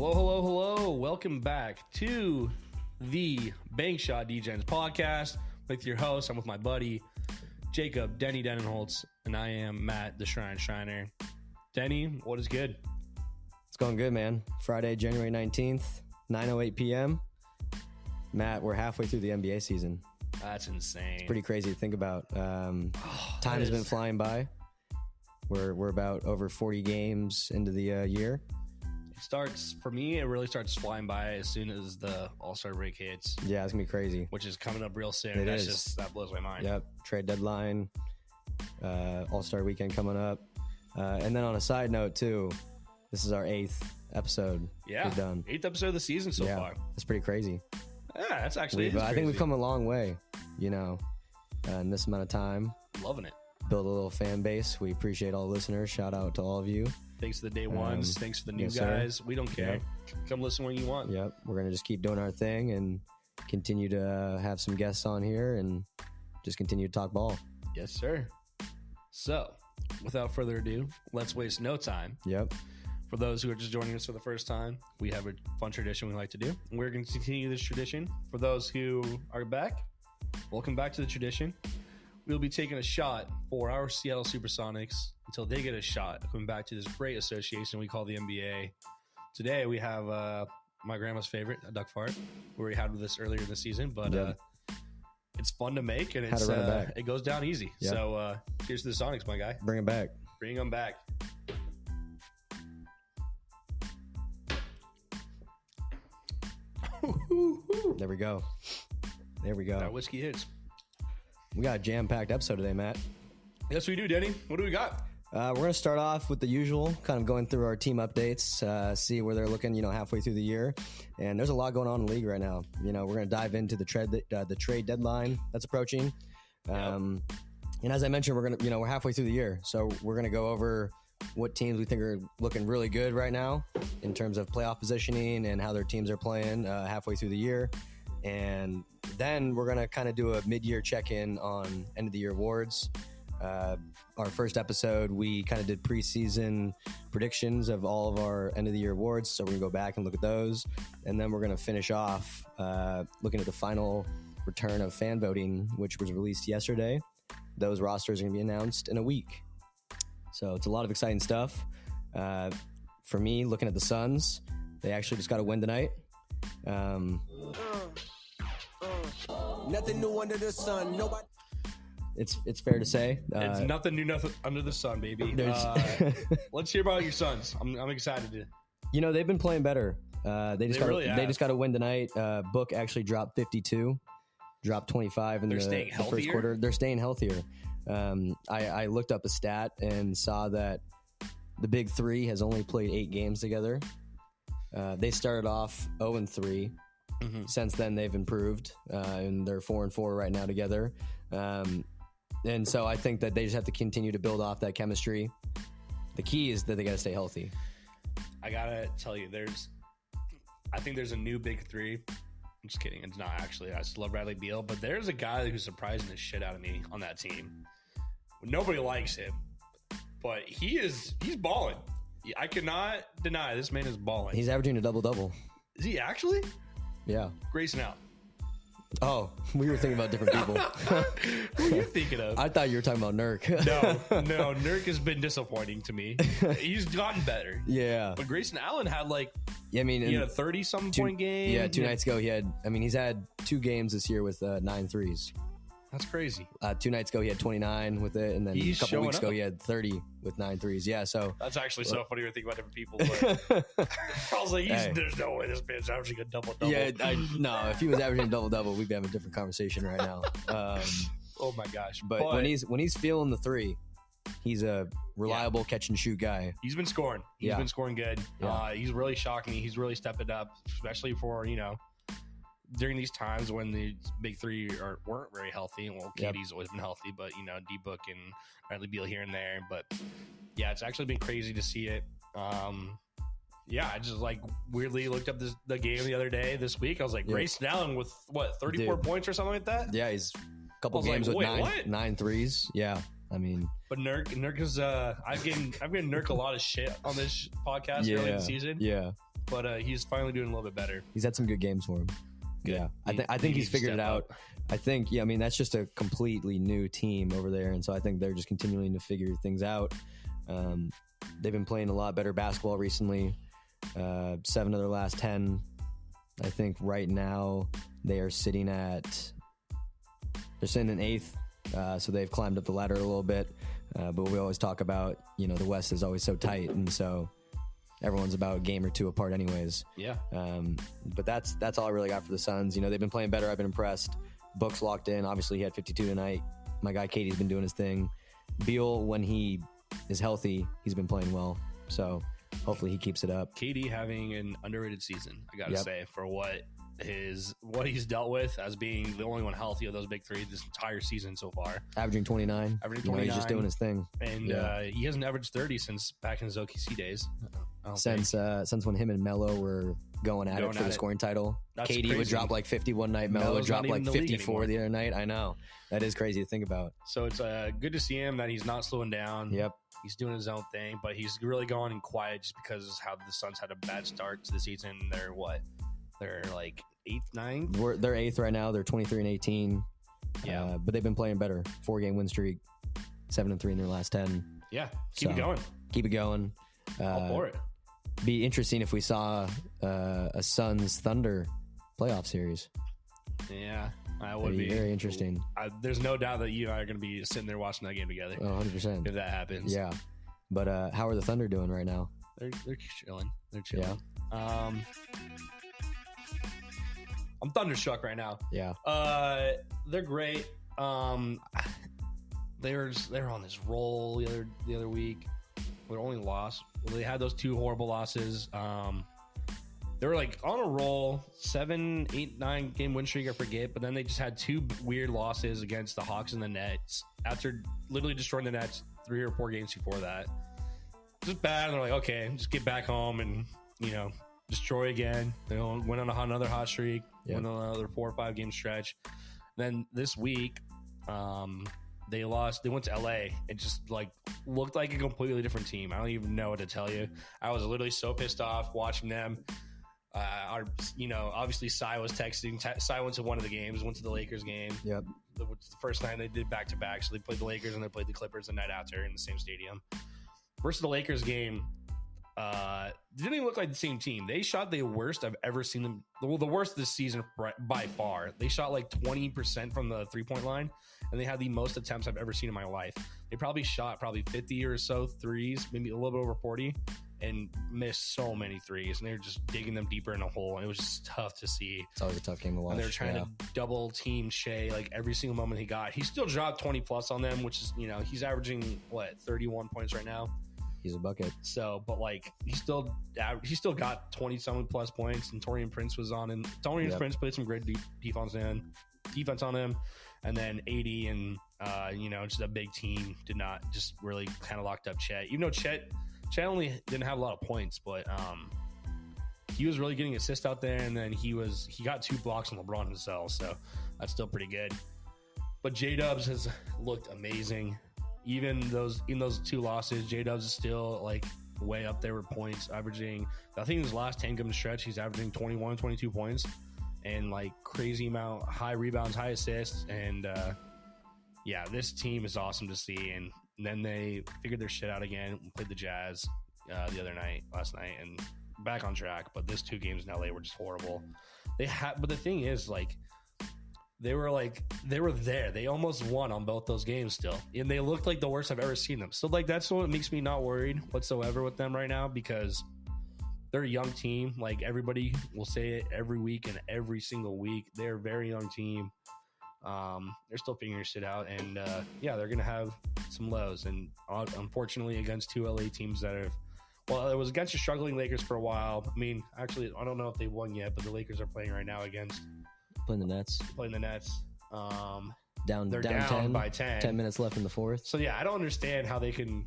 Hello, hello, hello. Welcome back to the Bank Shot DJs podcast with your host. I'm with my buddy, Jacob, Denny Denholtz, and I am Matt, the Schreiner. Denny, what is good? It's going good, man. Friday, January 19th, 9:08 p.m. Matt, we're halfway through the NBA season. That's insane. It's pretty crazy to think about. Time has been flying by. We're about over 40 games into the year. For me, it really starts flying by as soon as the All-Star break hits. Yeah, it's going to be crazy. Which is coming up real soon. That blows my mind. Yep, trade deadline, All-Star weekend coming up. And then on a side note, too, this is our 8th episode. Yeah, we've done. 8th episode of the season so far. That's pretty crazy. Yeah, that's actually I think we've come a long way, in this amount of time. Loving it. Build a little fan base. We appreciate all the listeners. Shout out to all of you. Thanks to the day ones. Thanks to the new guys. Sir. We don't care. Yep. Come listen when you want. Yep. We're going to just keep doing our thing and continue to have some guests on here and just continue to talk ball. Yes, sir. So, without further ado, let's waste no time. Yep. For those who are just joining us for the first time, we have a fun tradition we like to do. We're going to continue this tradition. For those who are back, welcome back to the tradition. We'll be taking a shot for our Seattle Supersonics until they get a shot, coming back to this great association we call the NBA. Today we have my grandma's favorite, a duck fart. We already had this earlier this season, but it's fun to make, and it goes down easy. Yep. So cheers to the Sonics, my guy. Bring them back. Bring them back. There we go. That whiskey hits. We got a jam-packed episode today, Matt. Yes, we do, Denny. What do we got? We're going to start off with the usual, kind of going through our team updates, see where they're looking, halfway through the year. And there's a lot going on in the league right now. We're going to dive into the trade deadline that's approaching. And as I mentioned, we're halfway through the year. So we're going to go over what teams we think are looking really good right now in terms of playoff positioning and how their teams are playing halfway through the year. And then we're going to kind of do a mid-year check-in on end-of-the-year awards. Our first episode, we kind of did preseason predictions of all of our end-of-the-year awards, so we're going to go back and look at those. And then we're going to finish off looking at the final return of fan voting, which was released yesterday. Those rosters are going to be announced in a week. So it's a lot of exciting stuff. For me, looking at the Suns, they actually just got a win tonight. Nothing new under the sun. Nobody. It's fair to say it's nothing new, nothing under the sun, baby. Let's hear about your Suns. I'm excited to. They've been playing better. They just got a win tonight. Book actually dropped 52, dropped 25 in the first quarter. They're staying healthier. I looked up a stat and saw that the big three has only played 8 games together. They started off 0-3. Mm-hmm. Since then, they've improved, and they're 4-4 right now together. And so I think that they just have to continue to build off that chemistry. The key is that they got to stay healthy. I gotta tell you, I think there's a new big three. I'm just kidding. It's not actually. I still love Bradley Beal, but there's a guy who's surprising the shit out of me on that team. Nobody likes him, but he's balling. I cannot deny this man is balling. He's averaging a double-double. Is he actually? Yeah. Grayson out. Oh, we were thinking about different people. Who are you thinking of? I thought you were talking about Nurk. No, Nurk has been disappointing to me. He's gotten better. Yeah. But Grayson Allen had he had a 30-something point game. Yeah, 2 nights ago he's had 2 games this year with 9 threes. That's crazy. 2 nights ago he had 29 with it, and then a couple weeks ago he had 30 with 9 threes. Yeah, so that's actually so funny to think about different people. But I was like, there's no way this man's averaging a double-double. Yeah, no, if he was averaging a double-double, we'd be having a different conversation right now. Oh my gosh! But when he's feeling the three, he's a reliable catch and shoot guy. He's been scoring. He's been scoring good. Yeah. He's really shocked me. He's really stepped it up, especially for during these times when the big three weren't very healthy. Well, KD's always been healthy, but D-Book and Bradley Beal here and there. But yeah, it's actually been crazy to see it. I just weirdly looked up the game the other day this week. I was like, Grayson Allen with 34 points or something like that? Yeah, he's a couple games with nine threes. Yeah. I mean, but Nurk is I've given Nurk a lot of shit on this podcast early in the season. Yeah. but he's finally doing a little bit better. He's had some good games for him. Good. Yeah, I think he's figured it out. I think, I mean, that's just a completely new team over there, and so I think they're just continuing to figure things out. They've been playing a lot better basketball recently. 7 of their last 10. I think right now they are sitting in 8th, so they've climbed up the ladder a little bit. But we always talk about, the West is always so tight, and so everyone's about a game or two apart anyways. Yeah. But that's all I really got for the Suns. They've been playing better. I've been impressed. Book's locked in. Obviously, he had 52 tonight. My guy Katie's been doing his thing. Beal, when he is healthy, he's been playing well. So hopefully he keeps it up. KD having an underrated season, I gotta say, for what he's dealt with as being the only one healthy of those big three this entire season so far. Averaging 29. He's just doing his thing. And he hasn't averaged 30 since back in his OKC days. Since when him and Melo were going at it for the scoring title. That's KD crazy. Would drop like 50 one night. Melo would drop like 54 the other night. I know. That is crazy to think about. So it's good to see him that he's not slowing down. Yep. He's doing his own thing, but he's really going in quiet just because how the Suns had a bad start to the season. They're like 8th, 9th? They're 8th right now. They're 23 and 18. Yeah. But they've been playing better. 4-game win streak. 7-3 in their last 10. Yeah. Keep it going. All for it. Be interesting if we saw a Suns Thunder playoff series. Yeah. That would be very interesting. There's no doubt that you and I are going to be sitting there watching that game together. 100%. If that happens. Yeah. But how are the Thunder doing right now? They're chilling. They're chilling. Yeah. I'm thunderstruck right now. Yeah. They're great. They were on this roll the other week. Their only loss. Well, they had those 2 horrible losses. They were like on a roll, 7, 8, 9 game win streak, I forget. But then they just had 2 weird losses against the Hawks and the Nets after literally destroying the Nets 3 or 4 games before that. Just bad. And they're like, okay, just get back home and destroy again. They went on another hot streak. Went on another 4 or 5 game stretch. Then this week, they lost. They went to LA. It just looked like a completely different team. I don't even know what to tell you. I was literally so pissed off watching them. Obviously Cy was texting. Cy went to one of the games, went to the Lakers game. Yep. The first time they did back to back. So they played the Lakers and they played the Clippers the night after in the same stadium. Versus the Lakers game, didn't even look like the same team. They shot the worst I've ever seen them. Well, the worst this season by far. They shot like 20% from the 3-point line, and they had the most attempts I've ever seen in my life. They probably shot 50 or so threes, maybe a little bit over 40, and missed so many threes. And they were just digging them deeper in a hole, and it was just tough to see. It's always a tough game to watch. And they were trying to double team Shea every single moment he got. He still dropped 20 plus on them, which is he's averaging 31 points right now. He's a bucket. So, but he still got 20-something plus points, and Taurean Prince was on him. Taurean Prince played some great defense on him, and then 80 and just a big team did not just really kind of locked up Chet. Even though Chet only didn't have a lot of points, but he was really getting assists out there, and then he got 2 blocks on LeBron himself, so that's still pretty good. But J-Dubs has looked amazing. Even in those 2 losses, J-Dubs is still way up there with points, averaging, I think in his last 10 game stretch, he's averaging 21, 22 points and crazy amount, high rebounds, high assists. And this team is awesome to see. And then they figured their shit out again, played the Jazz last night, and back on track. But this 2 games in LA were just horrible. But the thing is, they were there. They almost won on both those games still. And they looked like the worst I've ever seen them. So that's what makes me not worried whatsoever with them right now, because they're a young team. Everybody will say it every week and every single week. They're a very young team. They're still figuring shit out. And they're going to have some lows. And unfortunately against 2 LA teams that have, it was against the struggling Lakers for a while. I mean, actually, I don't know if they won yet, but the Lakers are playing right now against Playing the Nets. They're down 10 by 10. 10 minutes left in the 4th. So, I don't understand how they can...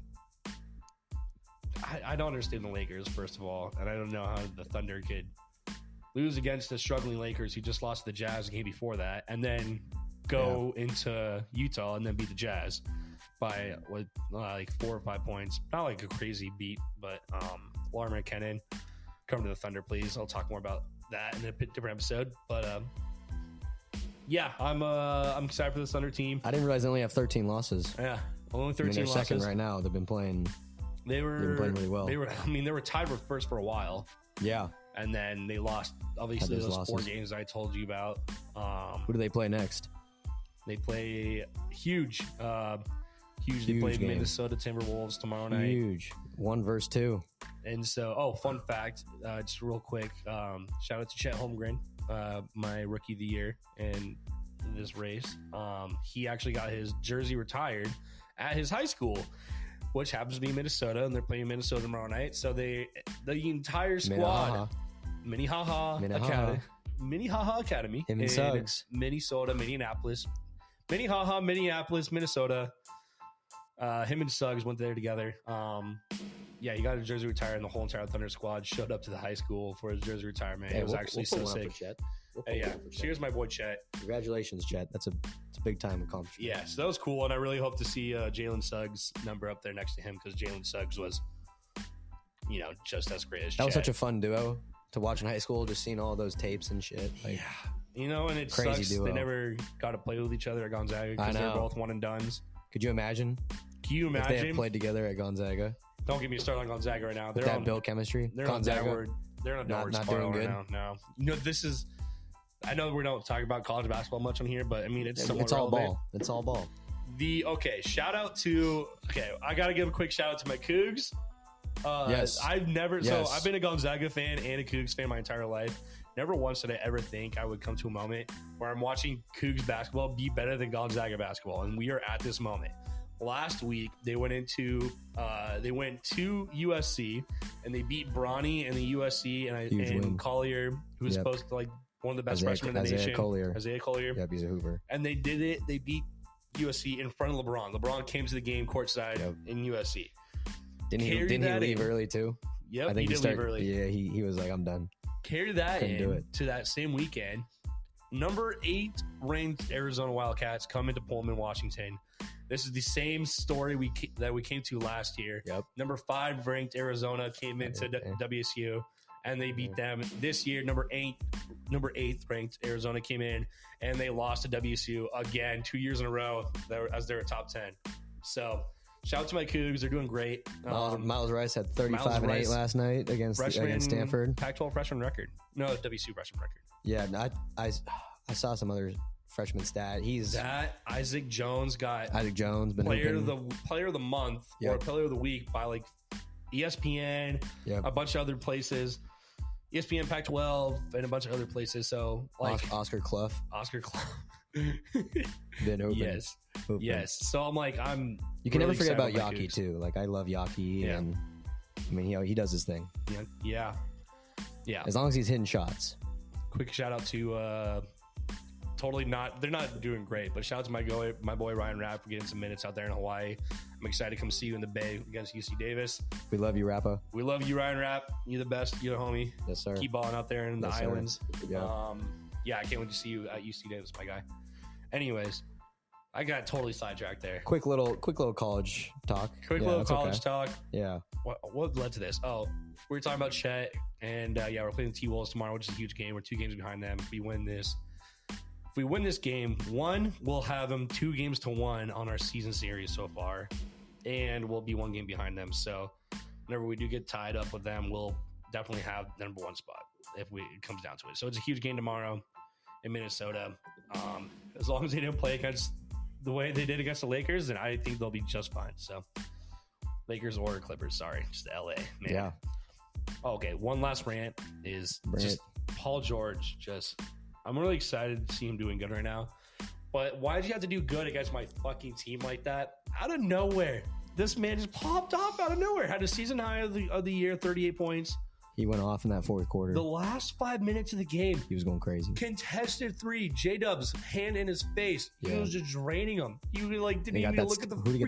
I don't understand the Lakers, first of all. And I don't know how the Thunder could lose against the struggling Lakers who just lost to the Jazz the game before that, and then go into Utah and then beat the Jazz by 4 or 5 points. Not a crazy beat, but Lamar McKinnon come to the Thunder, please. I'll talk more about that in a different episode. But yeah, I'm excited for the Thunder team. I didn't realize they only have 13 losses. Yeah, only 13 they're losses. Second right now. They've been playing. They've been playing really well. They were tied for first for a while. Yeah, and then they lost. Obviously, those 4 games I told you about. Who do they play next? They play huge. They play game. Minnesota Timberwolves tomorrow night. Huge. 1 versus 2. And so, fun fact, just real quick, shout out to Chet Holmgren, my rookie of the year in this race. He actually got his jersey retired at his high school, which happens to be Minnesota, and they're playing Minnesota tomorrow night. So the entire squad, Minnehaha Academy, Him and Suggs. Minnesota, Minnehaha, Minneapolis, Minnesota. Him and Suggs went there together. Yeah, he got his jersey retired, and the whole entire Thunder squad showed up to the high school for his jersey retirement. It was actually so sick. Cheers, my boy Chet. Congratulations, Chet. It's a big time accomplishment. Yeah, so that was cool, and I really hope to see Jalen Suggs' number up there next to him, because Jalen Suggs was, just as great as Chet. That was such a fun duo to watch in high school, just seeing all those tapes and shit. Like, yeah. And it crazy sucks duo. They never got to play with each other at Gonzaga because they're both one and dones. Could you imagine? If they had played together at Gonzaga? Don't get me started on Gonzaga right now. They're on build chemistry. They're Gonzaga. They're on a downward not spiral doing right now. No. This is. I know we don't talk about college basketball much on here, but I mean it's all ball. It's all ball. Shout out to. I gotta give a quick shout out to my Cougs. Yes. I've been a Gonzaga fan and a Cougs fan my entire life. Never once did I ever think I would come to a moment where I'm watching Cougs basketball be better than Gonzaga basketball, and we are at this moment. Last week they went to USC and they beat Bronny and the USC and Collier, who was supposed to one of the best freshmen in the nation. Isaiah Collier. Yep, he's a Hoover. And they did it. They beat USC in front of LeBron. LeBron came to the game courtside in USC. Didn't he leave early too? Yep, I think he did leave early. Yeah, he was like, I'm done. Carry that to that same weekend. Number 8 ranked Arizona Wildcats come into Pullman, Washington. This is the same story that we came to last year. Yep. Number 5 ranked Arizona came into WSU, and they beat them. This year, number 8th ranked Arizona came in, and they lost to WSU again 2 years in a row as their top 10. So shout out to my Cougs. They're doing great. Miles Rice had 35 and 8 last night against Stanford. Pac-12 freshman record. No, WSU freshman record. Yeah, I saw some other freshman stat. Isaac Jones been player of the month or player of the week by ESPN, a bunch of other places, ESPN, Pac-12, and a bunch of other places. So Oscar Clough. Been open. Yes. So you can never forget about Yaki too. I love Yaki, and I mean he does his thing. Yeah. As long as he's hitting shots. Quick shout out to they're not doing great, but shout out to my boy Ryan Rapp for getting some minutes out there in Hawaii. I'm excited to come see you in the Bay against UC Davis. We love you, Rappa. We love you, Ryan Rapp. You're the best. You're the homie. Yes, sir. Keep balling out there in the islands. Yeah. I can't wait to see you at UC Davis, my guy. Anyways, I got totally sidetracked there. Quick little college talk. Talk. Yeah. What led to this? Oh, we were talking about Chet, and we're playing the T-Wolves tomorrow, which is a huge game. We're 2 games behind them. If we win this game, we'll have them 2 games to 1 on our season series so far, and we'll be 1 game behind them. So whenever we do get tied up with them, we'll definitely have the number 1 spot if it comes down to it. So it's a huge game tomorrow in Minnesota. As long as they didn't play against the way they did against the Lakers, then I think they'll be just fine. So Lakers or Clippers, sorry, just LA, man. Yeah. Okay, one last rant is just Paul George. I'm really excited to see him doing good right now. But why did you have to do good against my fucking team like that? Out of nowhere. This man just popped off out of nowhere. Had a season high of the year, 38 points. He went off in that fourth quarter. The last 5 minutes of the game. He was going crazy. Contested 3. J-Dub's hand in his face. He was just draining him. He didn't even look at the Who did he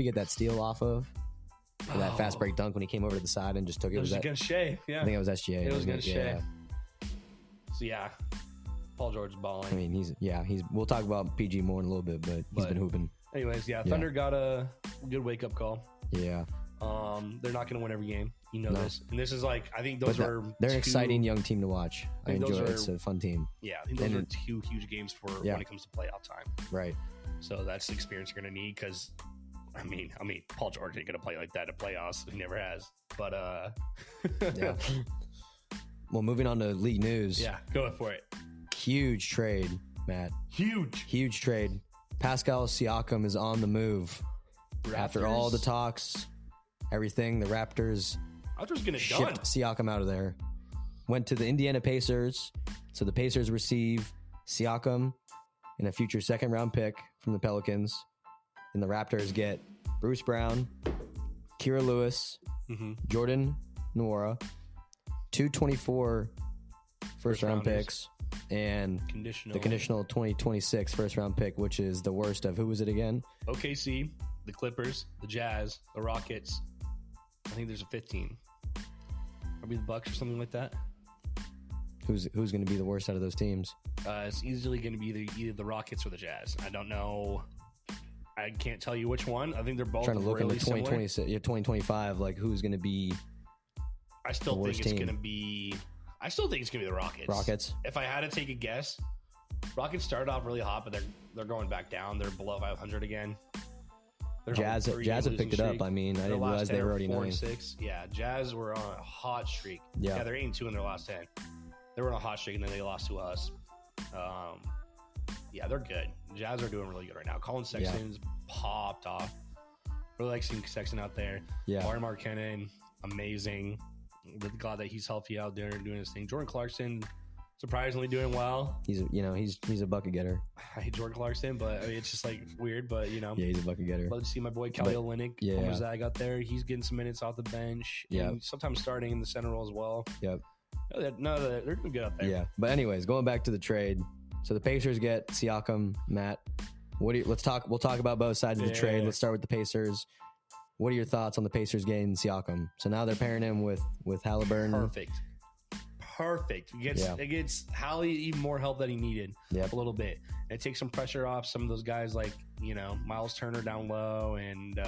get that steal off of? For that fast break dunk when he came over to the side and just took it. It was against Shea. Yeah. I think it was SGA. It was against Shea. So Paul George is balling. I mean, we'll talk about PG more in a little bit, but he's been hooping. Anyways, Thunder got a good wake-up call. Yeah. They're not going to win every game. You know No. this. And this is like, I think they're They're an exciting young team to watch. I think enjoy those it. It's a fun team. Yeah, I think those are two huge games for when it comes to playoff time. Right. So that's the experience you're going to need because, I mean, Paul George ain't going to play like that at playoffs. He never has. But, yeah. Well, moving on to league news. Yeah, go for it. Huge trade, Matt. Huge trade. Pascal Siakam is on the move. Raptors. After all the talks, everything, the Raptors shipped Siakam out of there. Went to the Indiana Pacers. So the Pacers receive Siakam and a future second-round pick from the Pelicans. And the Raptors get Bruce Brown, Kira Lewis, Jordan Nwora, 224 first-round picks, and the conditional 2026 first-round pick, which is the worst of, who was it again? OKC, the Clippers, the Jazz, the Rockets. I think there's a 15. Probably the Bucks or something like that. Who's going to be the worst out of those teams? It's easily going to be either the Rockets or the Jazz. I don't know. I can't tell you which one. I think they're both trying to look really into 2026, 2025, like who's going to be. I still think it's going to be the Rockets. Rockets. If I had to take a guess, Rockets started off really hot, but they're going back down. They're below 500 again. Jazz have picked it up. I mean, I didn't realize they were already 4-6. Yeah, Jazz were on a hot streak. Yeah, they're 8-2 in their last 10. They were on a hot streak, and then they lost to us. Yeah, they're good. Jazz are doing really good right now. Colin Sexton's popped off. Really like seeing Sexton out there. Yeah. Laurie Markkanen, amazing. Glad that he's healthy out there and doing his thing. Jordan Clarkson, surprisingly doing well. He's a bucket getter. I hate Jordan Clarkson, but I mean, it's just like weird. But yeah, he's a bucket getter. Love to see my boy Kelly Olynyk, Zag out there. He's getting some minutes off the bench. Yeah, sometimes starting in the center role as well. Yep. No, they're doing good out there. Yeah, but anyways, going back to the trade. So the Pacers get Siakam. Matt, we'll talk about both sides of the trade. Let's start with the Pacers. What are your thoughts on the Pacers getting Siakam? So now they're pairing him with Halliburton. Perfect. It gets Hallie even more help that he needed. Yep. A little bit. And it takes some pressure off some of those guys like, Miles Turner down low, and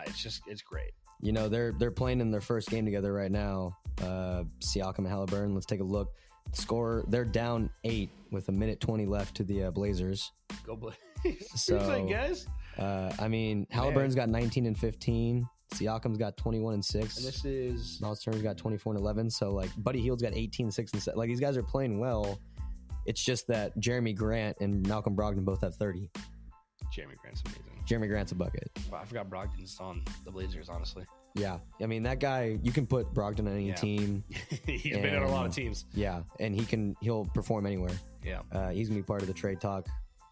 it's great. They're playing in their first game together right now. Siakam and Halliburton. Let's take a look. Score, they're down 8 with 1:20 left to the Blazers. Go Blazers. So I guess. Halliburton's got 19 and 15. Siakam's got 21 and 6. And this is Miles Turner's got 24 and 11. So like Buddy Hield's got 18, 6 and 7. Like these guys are playing well. It's just that Jeremy Grant and Malcolm Brogdon both have 30. Jeremy Grant's amazing. Jeremy Grant's a bucket. Wow, I forgot Brogdon's on the Blazers, honestly. Yeah. I mean, that guy, you can put Brogdon on any team. He's been on a lot of teams. Yeah. And he'll perform anywhere. Yeah. He's going to be part of the trade talk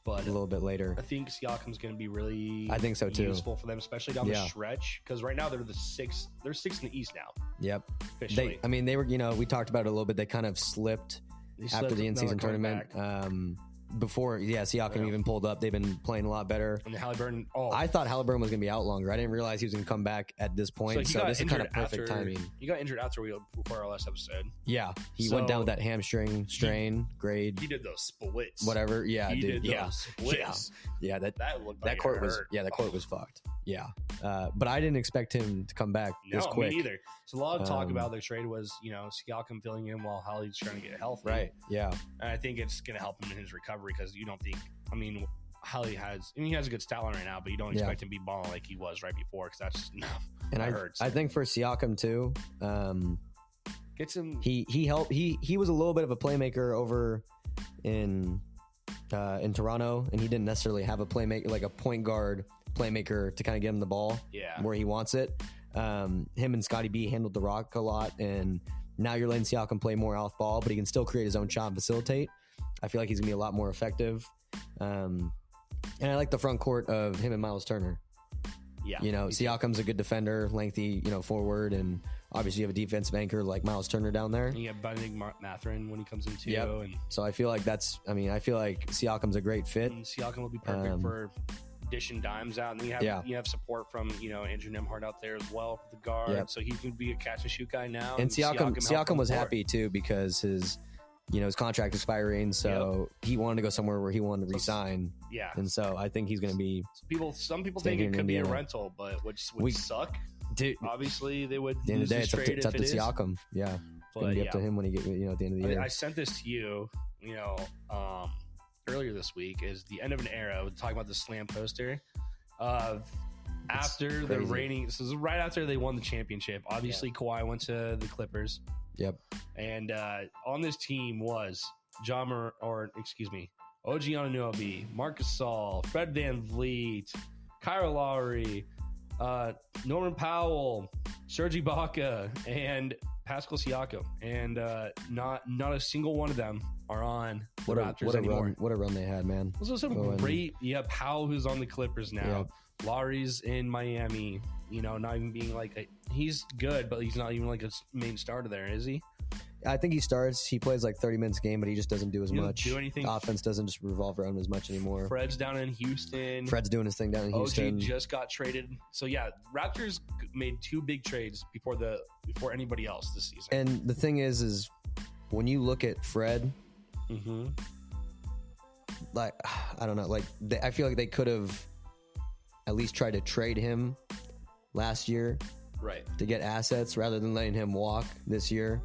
a little bit later. I think Siakam's going to be really I think so too. Useful for them, especially down the stretch. Because right now they're sixth in the East now. Yep. Officially. They were, we talked about it a little bit. They kind of slipped after the in-season tournament. Before, Siakam even pulled up. They've been playing a lot better. And Halliburton, I thought Halliburton was going to be out longer. I didn't realize he was going to come back at this point. So this is kind of perfect timing. He got injured after we recorded our last episode. Yeah. He went down with that hamstring strain grade. He did those splits. Whatever. Yeah, he dude. Did those splits. Yeah. That looked like that court was. Yeah, that court was fucked. Yeah. But I didn't expect him to come back this quick. Me neither. So a lot of talk about their trade was, Siakam filling in while Hallie's trying to get healthy. Right. Yeah. And I think it's going to help him in his recovery because you don't think. Hallie he has a good style right now, but you don't expect him to be balling like he was right before because that's and hurts. I think for Siakam too, gets him. He helped. He was a little bit of a playmaker over in Toronto, and he didn't necessarily have a playmaker like a point guard playmaker to kind of get him the ball where he wants it. Him and Scotty B handled the rock a lot, and now you're letting Siakam play more off ball, but he can still create his own shot and facilitate. I feel like he's gonna be a lot more effective. And I like the front court of him and Miles Turner. Yeah. Siakam's a good defender, lengthy, forward, and obviously you have a defensive anchor like Miles Turner down there. And you have Benedict Mathurin when he comes in too. Yep. And so I feel like I feel like Siakam's a great fit. And Siakam will be perfect for dishing dimes out. And then you have support from, Andrew Nembhard out there as well for the guard. Yep. So he can be a catch and shoot guy now. And Siakam was happy too because his contract expiring, so he wanted to go somewhere where he wanted to resign. Yeah. And so I think he's going to be. Some people think it could be a rental, but which would suck. Dude, obviously, they would. At the end of the day, it's up to Siakam. Yeah. It's going to be up to him when he get, at the end of the year. I sent this to you, earlier this week. Is the end of an era. We're talking about the slam poster of after the reigning. So this is right after they won the championship. Obviously, Kawhi went to the Clippers. Yep. And on this team was OG Anunoby, Marc Gasol, Fred VanVleet, Kyle Lowry, Norman Powell, Serge Ibaka, and Pascal Siakam. And not a single one of them are on the Raptors anymore. What a run they had, man. This was some great. Yeah, Powell, who's on the Clippers now. Yeah. Lowry's in Miami. Not even being he's good, but he's not even like a main starter there, is he? I think he starts. He plays like 30 minutes a game, but he just doesn't do as much. Do anything. Offense doesn't just revolve around as much anymore. Fred's down in Houston. Fred's doing his thing down in Houston. OG just got traded. So yeah, Raptors made 2 big trades before anybody else this season. And the thing is when you look at Fred, I don't know, I feel like they could have at least tried to trade him last year, right, to get assets rather than letting him walk this year.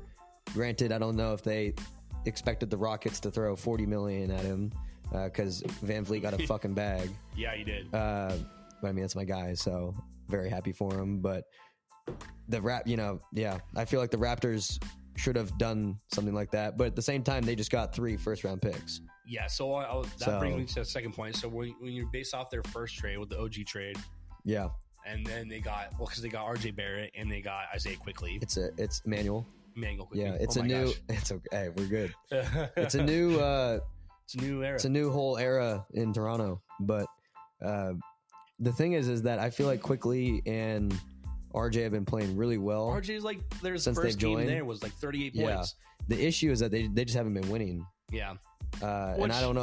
Granted, I don't know if they expected the Rockets to throw $40 million at him because VanVleet got a fucking bag. Yeah, he did. But I mean, that's my guy, so very happy for him. But I feel like the Raptors should have done something like that. But at the same time, they just got 3 first-round picks. Yeah, so that brings me to the second point. So when you base off their first trade with the OG trade, yeah, and then they got because they got RJ Barrett and they got Isaiah Quickly. It's Manuel Quickly. Yeah, it's It's okay. Hey, we're good. It's a new. It's a new era. It's a new whole era in Toronto. But the thing is that I feel like Quickly and RJ have been playing really well. RJ's their first game there was 38 points. The issue is that they just haven't been winning. Yeah. And I don't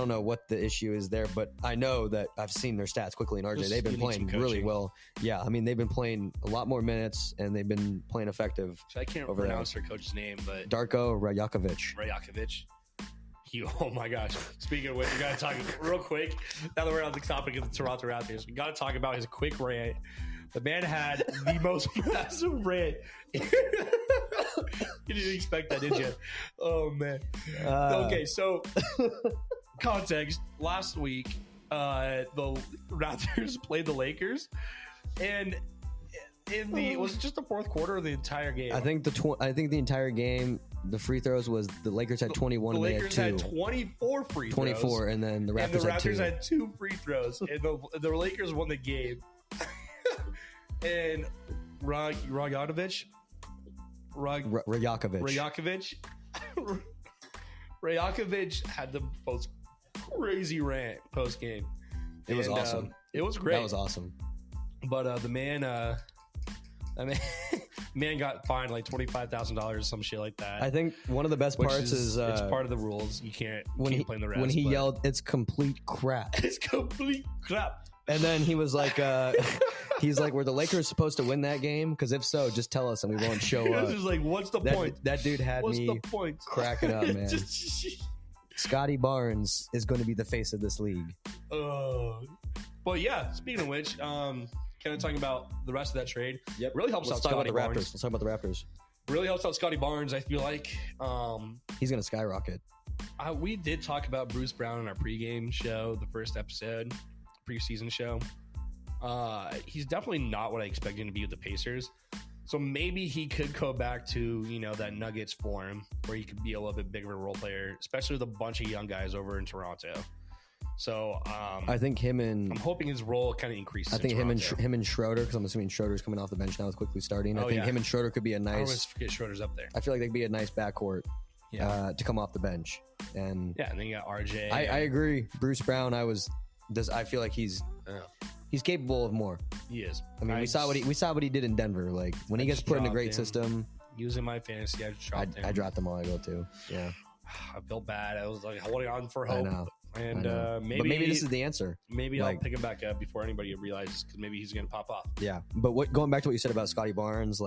know what the issue is there, but I know that I've seen their stats. Quickly and RJ, they've been playing really well. Yeah, I mean they've been playing a lot more minutes and they've been playing effective. So I can't pronounce their coach's name, but Darko Rajakovic. Oh my gosh! Speaking of which, we gotta talk real quick. Now that we're on the topic of the Toronto Raptors, we gotta talk about his quick rant. The man had the most massive rant. You didn't expect that, did you? Oh, man. Okay, so context. Last week, the Raptors played the Lakers, and was it just the fourth quarter or the entire game? I think the entire game, the free throws was the Lakers had 21 and they had 2. The Lakers had 24 free throws. 24, and then the Raptors had 2 free throws, and the Lakers won the game. And Rajakovic had the most crazy rant post game. It was awesome. It was great. That was awesome. But the man got fined $25,000 or some shit like that. I think one of the best parts is it's part of the rules. You can't keep playing the rest. When he yelled, "It's complete crap!" It's complete crap. And then he was like, he's like, were the Lakers supposed to win that game? Because if so, just tell us and we won't show up. This is what's the point? That dude had me cracking up, man. Scotty Barnes is going to be the face of this league. But yeah, speaking of which, kind of talking about the rest of that trade. Yep. Really helps out Scotty Barnes. Let's talk about the Raptors. Really helps out Scotty Barnes. I feel like he's going to skyrocket. We did talk about Bruce Brown in our pregame show, the first episode. Preseason show. He's definitely not what I expected him to be with the Pacers. So maybe he could go back to, that Nuggets form where he could be a little bit bigger of a role player, especially with a bunch of young guys over in Toronto. So I think I'm hoping his role kind of increases. I think him and Schroeder, because I'm assuming Schroeder's coming off the bench now with Quickly starting. I think him and Schroeder could be a nice. I always forget Schroeder's up there. I feel like they could be a nice backcourt to come off the bench. And then you got RJ. I agree. Bruce Brown, I feel like he's capable of more. He is. I mean, we saw what he did in Denver. Like when he gets put in a great system. Using my fantasy, I dropped him all I go to. Yeah. I felt bad. I was holding on for hope. I know. And but maybe this is the answer. Maybe I'll pick him back up before anybody realizes, because maybe he's going to pop off. Yeah. But going back to what you said about Scotty Barnes,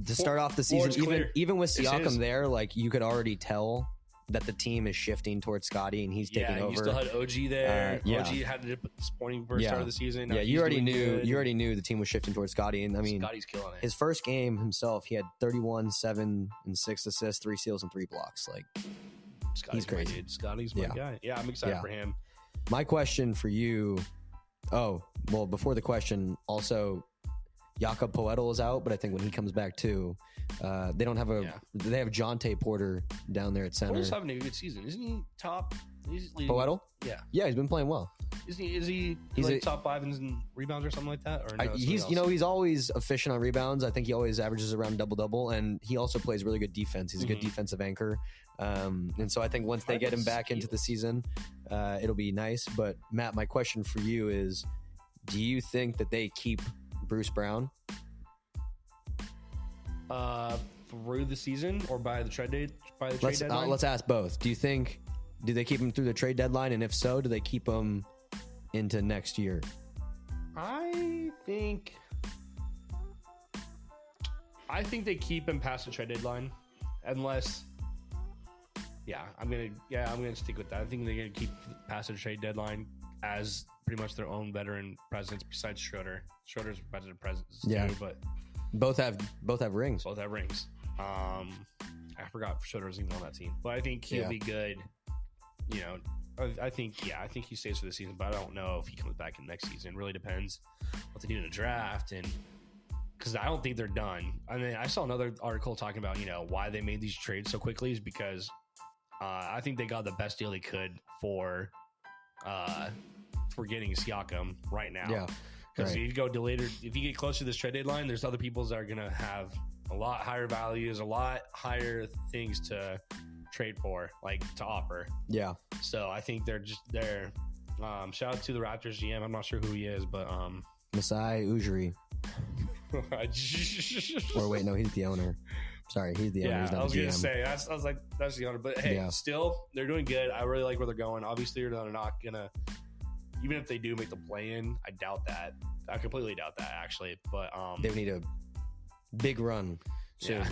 to start off the season, even with It's Siakam his. there, like you could already tell that the team is shifting towards Scotty and he's taking over. You still had OG there. Yeah. OG had a disappointing first start of the season. Now Yeah, he's you already doing knew. good. You already knew the team was shifting towards Scotty, and I mean, Scotty's killing it. his first game himself, he had 31, 7, and 6 assists, 3 steals, and 3 blocks. Like Scotty's he's crazy. my dude. Scotty's my guy. Yeah, I'm excited for him. My question for you. Oh, well, before the question, also, Jakob Poeltl is out, but I think when he comes back too, they don't have they have Jonte Porter down there at center. Porter's having a good season. Isn't he top? He's leading. Poeltl? Yeah. Yeah, he's been playing well. Is he top 5 in rebounds or something like that? Or no, he's always efficient on rebounds. I think he always averages around double, and he also plays really good defense. He's a good defensive anchor. And so I think once they get him back into the season, it'll be nice. But Matt, my question for you is, do you think that they keep Bruce Brown? Through the season or by the trade deadline? Let's ask both. Do they keep him through the trade deadline? And if so, do they keep him into next year? I think they keep him past the trade deadline, unless. I'm gonna stick with that. I think they're gonna keep past the trade deadline as pretty much their own veteran presence besides Schroeder. Schroeder's veteran presence too, but both have rings. Both have rings. I forgot Schroeder was even on that team, but I think he'll be good. You know, I think he stays for the season, but I don't know if he comes back in next season. It really depends what they do in the draft, and because I don't think they're done. I mean, I saw another article talking about why they made these trades so quickly is because I think they got the best deal they could for getting Siakam right now. Yeah. Because if you go later, if you get closer to this trade deadline, there's other people that are going to have a lot higher values, a lot higher things to trade for, like to offer. Yeah. So I think they're shout out to the Raptors GM. I'm not sure who he is, but Masai Ujiri. Or wait, no, he's the owner. Sorry, he's the owner. He's not I was the GM. gonna say that's the owner, but hey, still they're doing good. I really like where they're going. Obviously, they're not gonna. Even if they do make the play-in, I doubt that. I completely doubt that, actually. But they need a big run soon.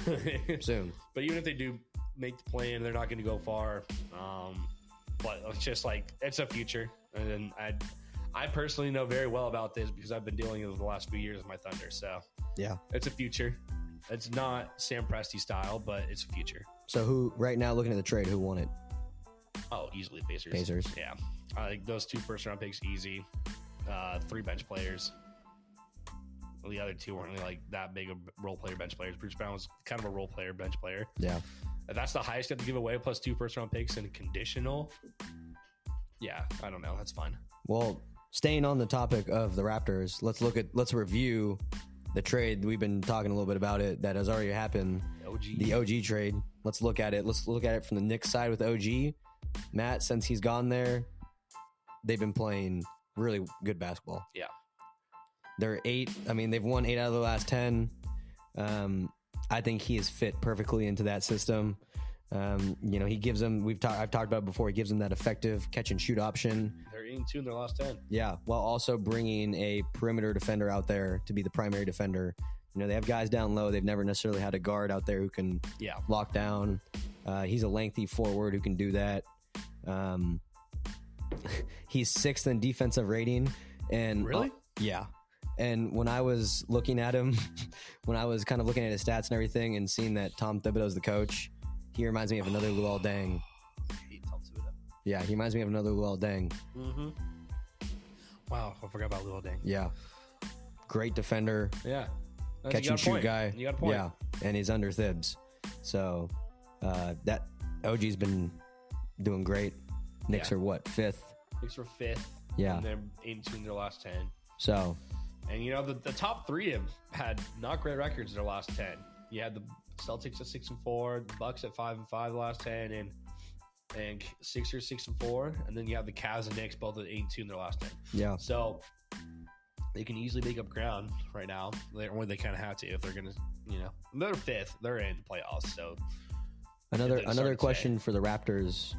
Yeah. Soon. But even if they do make the play-in, they're not going to go far. But it's just like it's a future, and I personally know very well about this because I've been dealing with it the last few years with my Thunder. So yeah, it's a future. It's not Sam Presti style, but it's a future. So who right now looking at the trade? Who won it? Oh, easily Pacers. Pacers. Yeah. I think those 2 first-round picks easy. 3 bench players. Well, the other 2 weren't really like that big of role player bench players. Bruce Brown was kind of a role player bench player. Yeah. If that's the highest you have to give away, plus 2 first-round picks and conditional. Yeah, I don't know. That's fine. Well, staying on the topic of the Raptors, let's review the trade. We've been talking a little bit about it that has already happened. The OG trade. Let's look at it. Let's look at it from the Knicks side with OG. Matt, since he's gone there, they've been playing really good basketball. Yeah. They're 8. I mean, they've won 8 out of the last 10. I think he is fit perfectly into that system. He gives them, I've talked about it before, he gives them that effective catch and shoot option. They're 8-2 in their last 10. Yeah, while also bringing a perimeter defender out there to be the primary defender. They have guys down low. They've never necessarily had a guard out there who can lock down. He's a lengthy forward who can do that. He's 6th in defensive rating. And really? Yeah. And when I was looking at him, when I was kind of looking at his stats and everything and seeing that Tom Thibodeau's the coach, he reminds me of another Luol Deng. I hate Tom Thibodeau. Yeah, he reminds me of another Luol Deng. Mm-hmm. Wow, I forgot about Luol Deng. Yeah. Great defender. Yeah. Catch and shoot guy. You got a point. Yeah, and he's under Thibs. So that OG's been doing great. Knicks are what, 5th? Knicks are 5th. Yeah. And they're 8-2 in their last 10. So. And, the top 3 have had not great records in their last 10. You had the Celtics at 6-4, the Bucks at 5-5 the last 10, and Sixers 6-4, and then you have the Cavs and Knicks both at 8-2 in their last 10. Yeah. So they can easily make up ground right now, or they kind of have to if they're gonna, they're 5th, they're in the playoffs. So another question for the Raptors.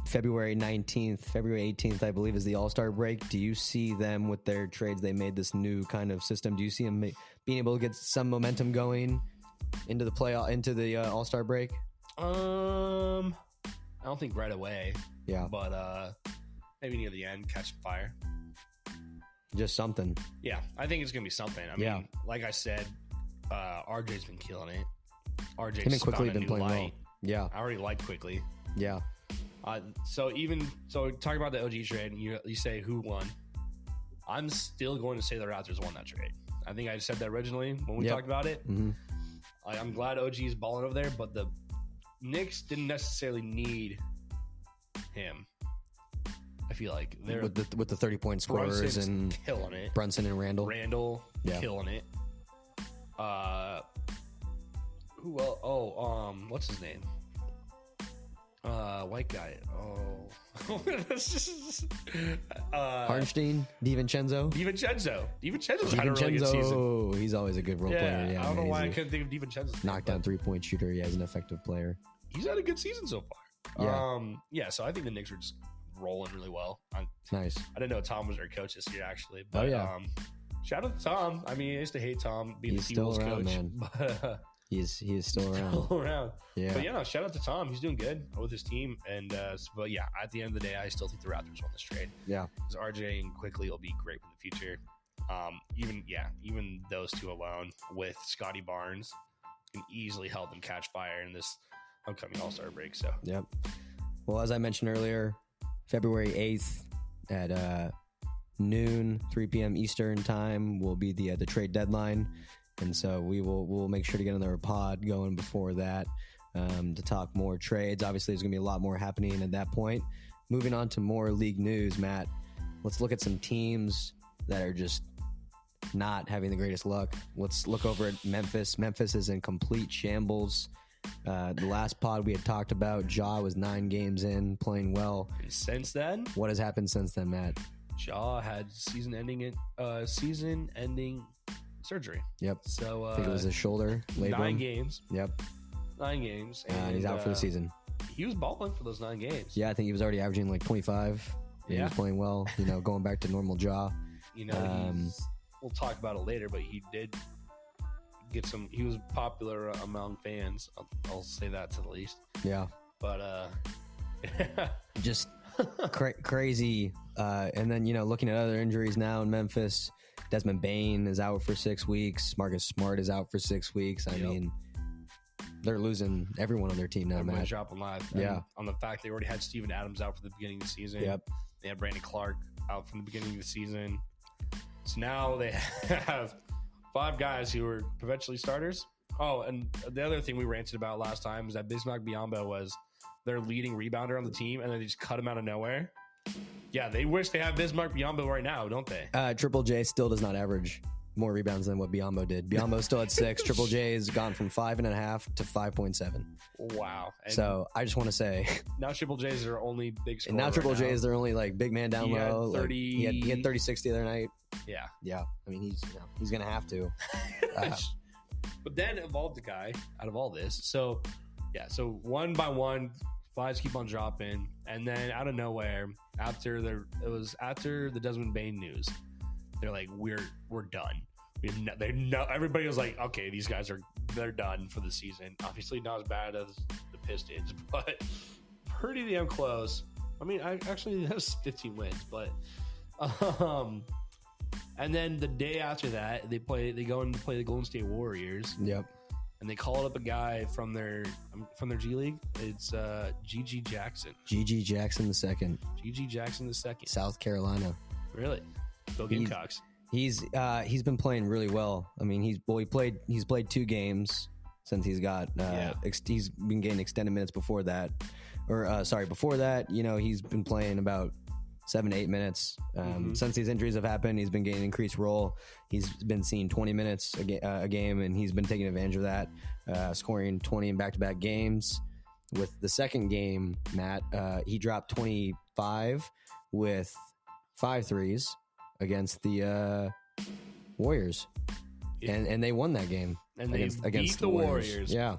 February 19th, February 18th, I believe, is the All-Star break. Do you see them with their trades? They made this new kind of system. Do you see them being able to get some momentum going into the All-Star break? I don't think right away. Yeah. But maybe near the end, catch fire. Just something. Yeah, I think it's going to be something. I mean, like I said, RJ's been killing it. RJ's Him and Quickly found a been new playing light. well. Yeah. I already liked Quickly. Yeah. So talking about the OG trade, and you say who won. I'm still going to say the Raptors won that trade. I think I said that originally when we talked about it. Mm-hmm. I'm glad OG is balling over there, but the Knicks didn't necessarily need him. I feel like they're with the 30-point scorers Brunson's and killing it. Brunson and Randall Killing it. Who else? Oh, what's his name? White guy. Oh, Hartenstein, DiVincenzo. DiVincenzo's had a really good season. He's always a good role player. Yeah, I don't know why I couldn't think of DiVincenzo's knockdown 3-point shooter. Yeah, he's an effective player. He's had a good season so far. So I think the Knicks are just rolling really well. Nice. I didn't know Tom was their coach this year, actually. But, shout out to Tom. I mean, I used to hate Tom being the T-Wolves coach. Man. But, he is still around. Yeah. But shout out to Tom. He's doing good with his team. And but at the end of the day, I still think the Raptors won this trade. Yeah. Because RJ and Quickly will be great for the future. Even those two alone with Scotty Barnes can easily help them catch fire in this upcoming All-Star break. So yep. Well, as I mentioned earlier, February 8th at noon, 3 p.m. Eastern time will be the trade deadline. And so we'll make sure to get another pod going before that to talk more trades. Obviously, there's going to be a lot more happening at that point. Moving on to more league news, Matt, let's look at some teams that are just not having the greatest luck. Let's look over at Memphis. Memphis is in complete shambles. The last pod we had talked about, Ja was 9 games in, playing well. And since then? What has happened since then, Matt? Ja had season-ending surgery. Yep. So I think it was his shoulder. 9 games. Yep. 9 games. And he's out for the season. He was balling for those 9 games. Yeah, I think he was already averaging like 25. He was playing well, going back to normal Ja. We'll talk about it later, but he did get some. He was popular among fans. I'll say that to the least. Yeah. But just crazy. And then looking at other injuries now in Memphis, Desmond Bane is out for 6 weeks. Marcus Smart is out for 6 weeks. I mean, they're losing everyone on their team now, Everyone's Matt. dropping live. Yeah. On the fact they already had Steven Adams out for the beginning of the season. Yep. They had Brandon Clark out from the beginning of the season. So now they have 5 guys who are potentially starters. Oh, and the other thing we ranted about last time is that Bismack Biyombo was their leading rebounder on the team, and then they just cut him out of nowhere. Yeah, they wish they had Bismack Biyombo right now, don't they? Triple J still does not average more rebounds than what Biyombo did. Biyombo still at 6. Triple J has gone from 5.5 to 5.7. Wow. And so I just want to say now Triple J is their only big scorer. And now Triple J is their only big man down low. 30, he had 36 the other night. Yeah. Yeah. I mean, he's gonna have to. But then evolved the guy out of all this. So so one by one, 5s keep on dropping, and then out of nowhere, after the Desmond Bane news, they're like, we're done. Everybody was like, okay, these guys they're done for the season. Obviously not as bad as the Pistons, but pretty damn close. I mean, actually that's 15 wins, but and then the day after that, they go and play the Golden State Warriors. Yep. And they called up a guy from their G League. It's G.G. Jackson. G.G. Jackson II. G.G. Jackson II. South Carolina. Really? Go Gamecocks. He's been playing really well. I mean, he's played 2 games since he's got he's been getting extended minutes before that. Before that, he's been playing about 7 to 8 minutes. Since these injuries have happened, he's been getting increased role. He's been seeing 20 minutes a game, and he's been taking advantage of that, scoring 20 in back-to-back games. With the second game, Matt, he dropped 25 with 5 threes against the Warriors, and they won that game. And they beat the Warriors. Yeah,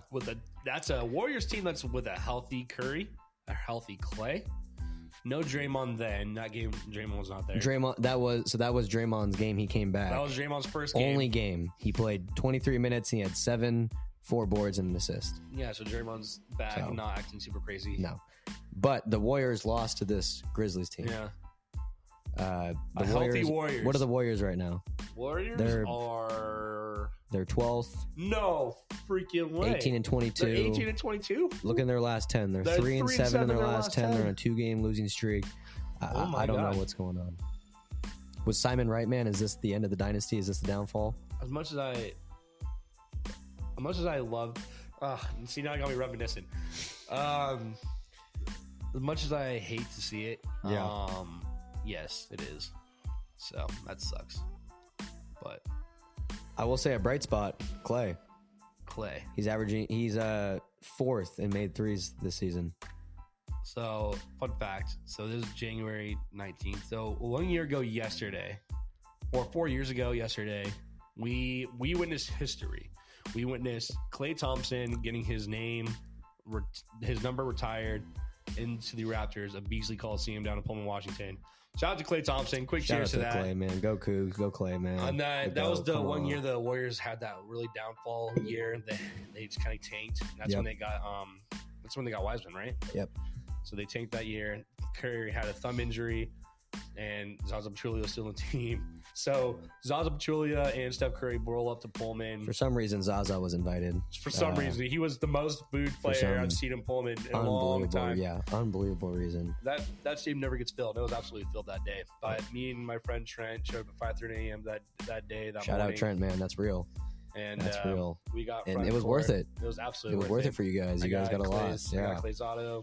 that's a Warriors team that's with a healthy Curry. a healthy Clay. No Draymond then. That game, Draymond was not there. That was Draymond's game. He came back. That was Draymond's first game. Only game. He played 23 minutes. He had 7, 4 boards, and an assist. Yeah, so Draymond's back, not acting super crazy. No. But the Warriors lost to this Grizzlies team. Yeah. The healthy Warriors. What are the Warriors right now? Warriors They're 12th. No freaking way. 18 and 22. They're 18 and 22? Look in their last 10. They're 3 and 7 in their last 10. They're on a 2-game losing streak. I don't know what's going on. Was Simon right, man? Is this the end of the dynasty? Is this the downfall? As much as I love, see, now I got me reminiscent. As much as I hate to see it, yes, it is. So that sucks. But I will say a bright spot, Clay. He's 4th in made threes this season. So, fun fact. So, this is January 19th. So, 1 year ago yesterday, or 4 years ago yesterday, we witnessed history. We witnessed Klay Thompson getting his number retired into the Raptors of Beasley Coliseum down in Pullman, Washington. Shout out to Klay Thompson. Quick cheers to that. Clay, man. Go Cougs. Go Clay, man. And that was the 1 year the Warriors had that really downfall year. They just kind of tanked. And that's when they got Wiseman, right? Yep. So they tanked that year. Curry had a thumb injury, and Zaza Pachulia was still on the team. So Zaza Pachulia and Steph Curry roll up to Pullman. For some reason, Zaza was invited. For some reason, he was the most booed player I've seen in Pullman in a long time. Yeah, unbelievable reason. That stadium never gets filled. It was absolutely filled that day. But me and my friend Trent showed up at 5:30 a.m. that day. Shout out Trent, man. That's real. And that's real. We got, and it was worth it. It was absolutely worth it for you guys. You guys got a lot. Yeah, I got Clay's auto.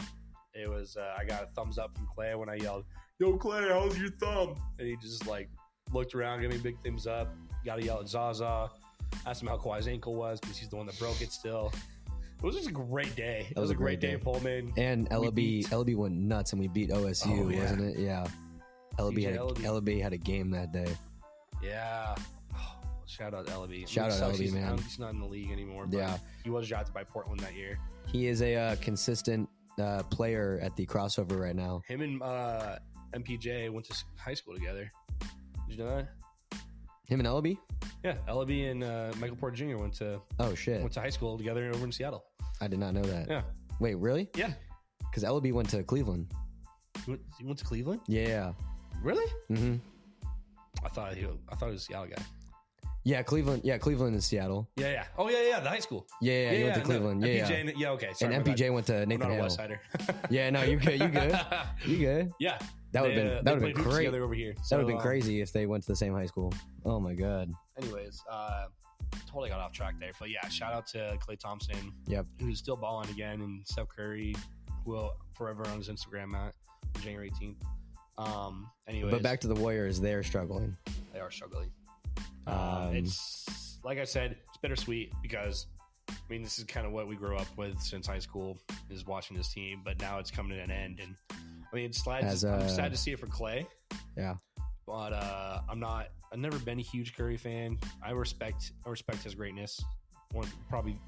It was. I got a thumbs up from Clay when I yelled, "Yo, Clay, how's your thumb?" And he just looked around, gave me a big thumbs up. Got to yell at Zaza. Asked him how Kawhi's ankle was because he's the one that broke it. Still, it was just a great day. It was a great day in Pullman. And LB went nuts, and we beat OSU, wasn't it? Yeah. LB had a game that day. Yeah. Shout out LB. Shout out LB, man. He's not in the league anymore. But he was drafted by Portland that year. He is a consistent player at the crossover right now. Him and MPJ went to high school together. Did you know that? Him and Ellaby? Yeah, Ellaby and Michael Porter Jr. went to high school together over in Seattle. I did not know that. Yeah. Wait, really? Yeah. Because Ellaby went to Cleveland. He went to Cleveland? Yeah. Really? Mm-hmm. I thought he was a Seattle guy. Yeah, Cleveland. Yeah, Cleveland and Seattle. Yeah. Oh, yeah. The high school. Yeah. He went to Cleveland. No, MPJ, okay. Sorry, and MPJ went to Nathan I'm not Hale. a West Sider. Yeah, no, you good. You good. Yeah. That would have been great. Over here. That would have been crazy if they went to the same high school. Oh my god. Anyways, totally got off track there, but yeah, shout out to Klay Thompson. Yep. Who's still balling again, and Steph Curry will forever on his Instagram at January 18th. Anyways, but back to the Warriors, they are struggling. They are struggling. It's like I said, it's bittersweet because this is kind of what we grew up with since high school is watching this team, but now it's coming to an end, and it's sad. I'm sad to see it for Clay. Yeah, but I've never been a huge Curry fan. I respect his greatness. Probably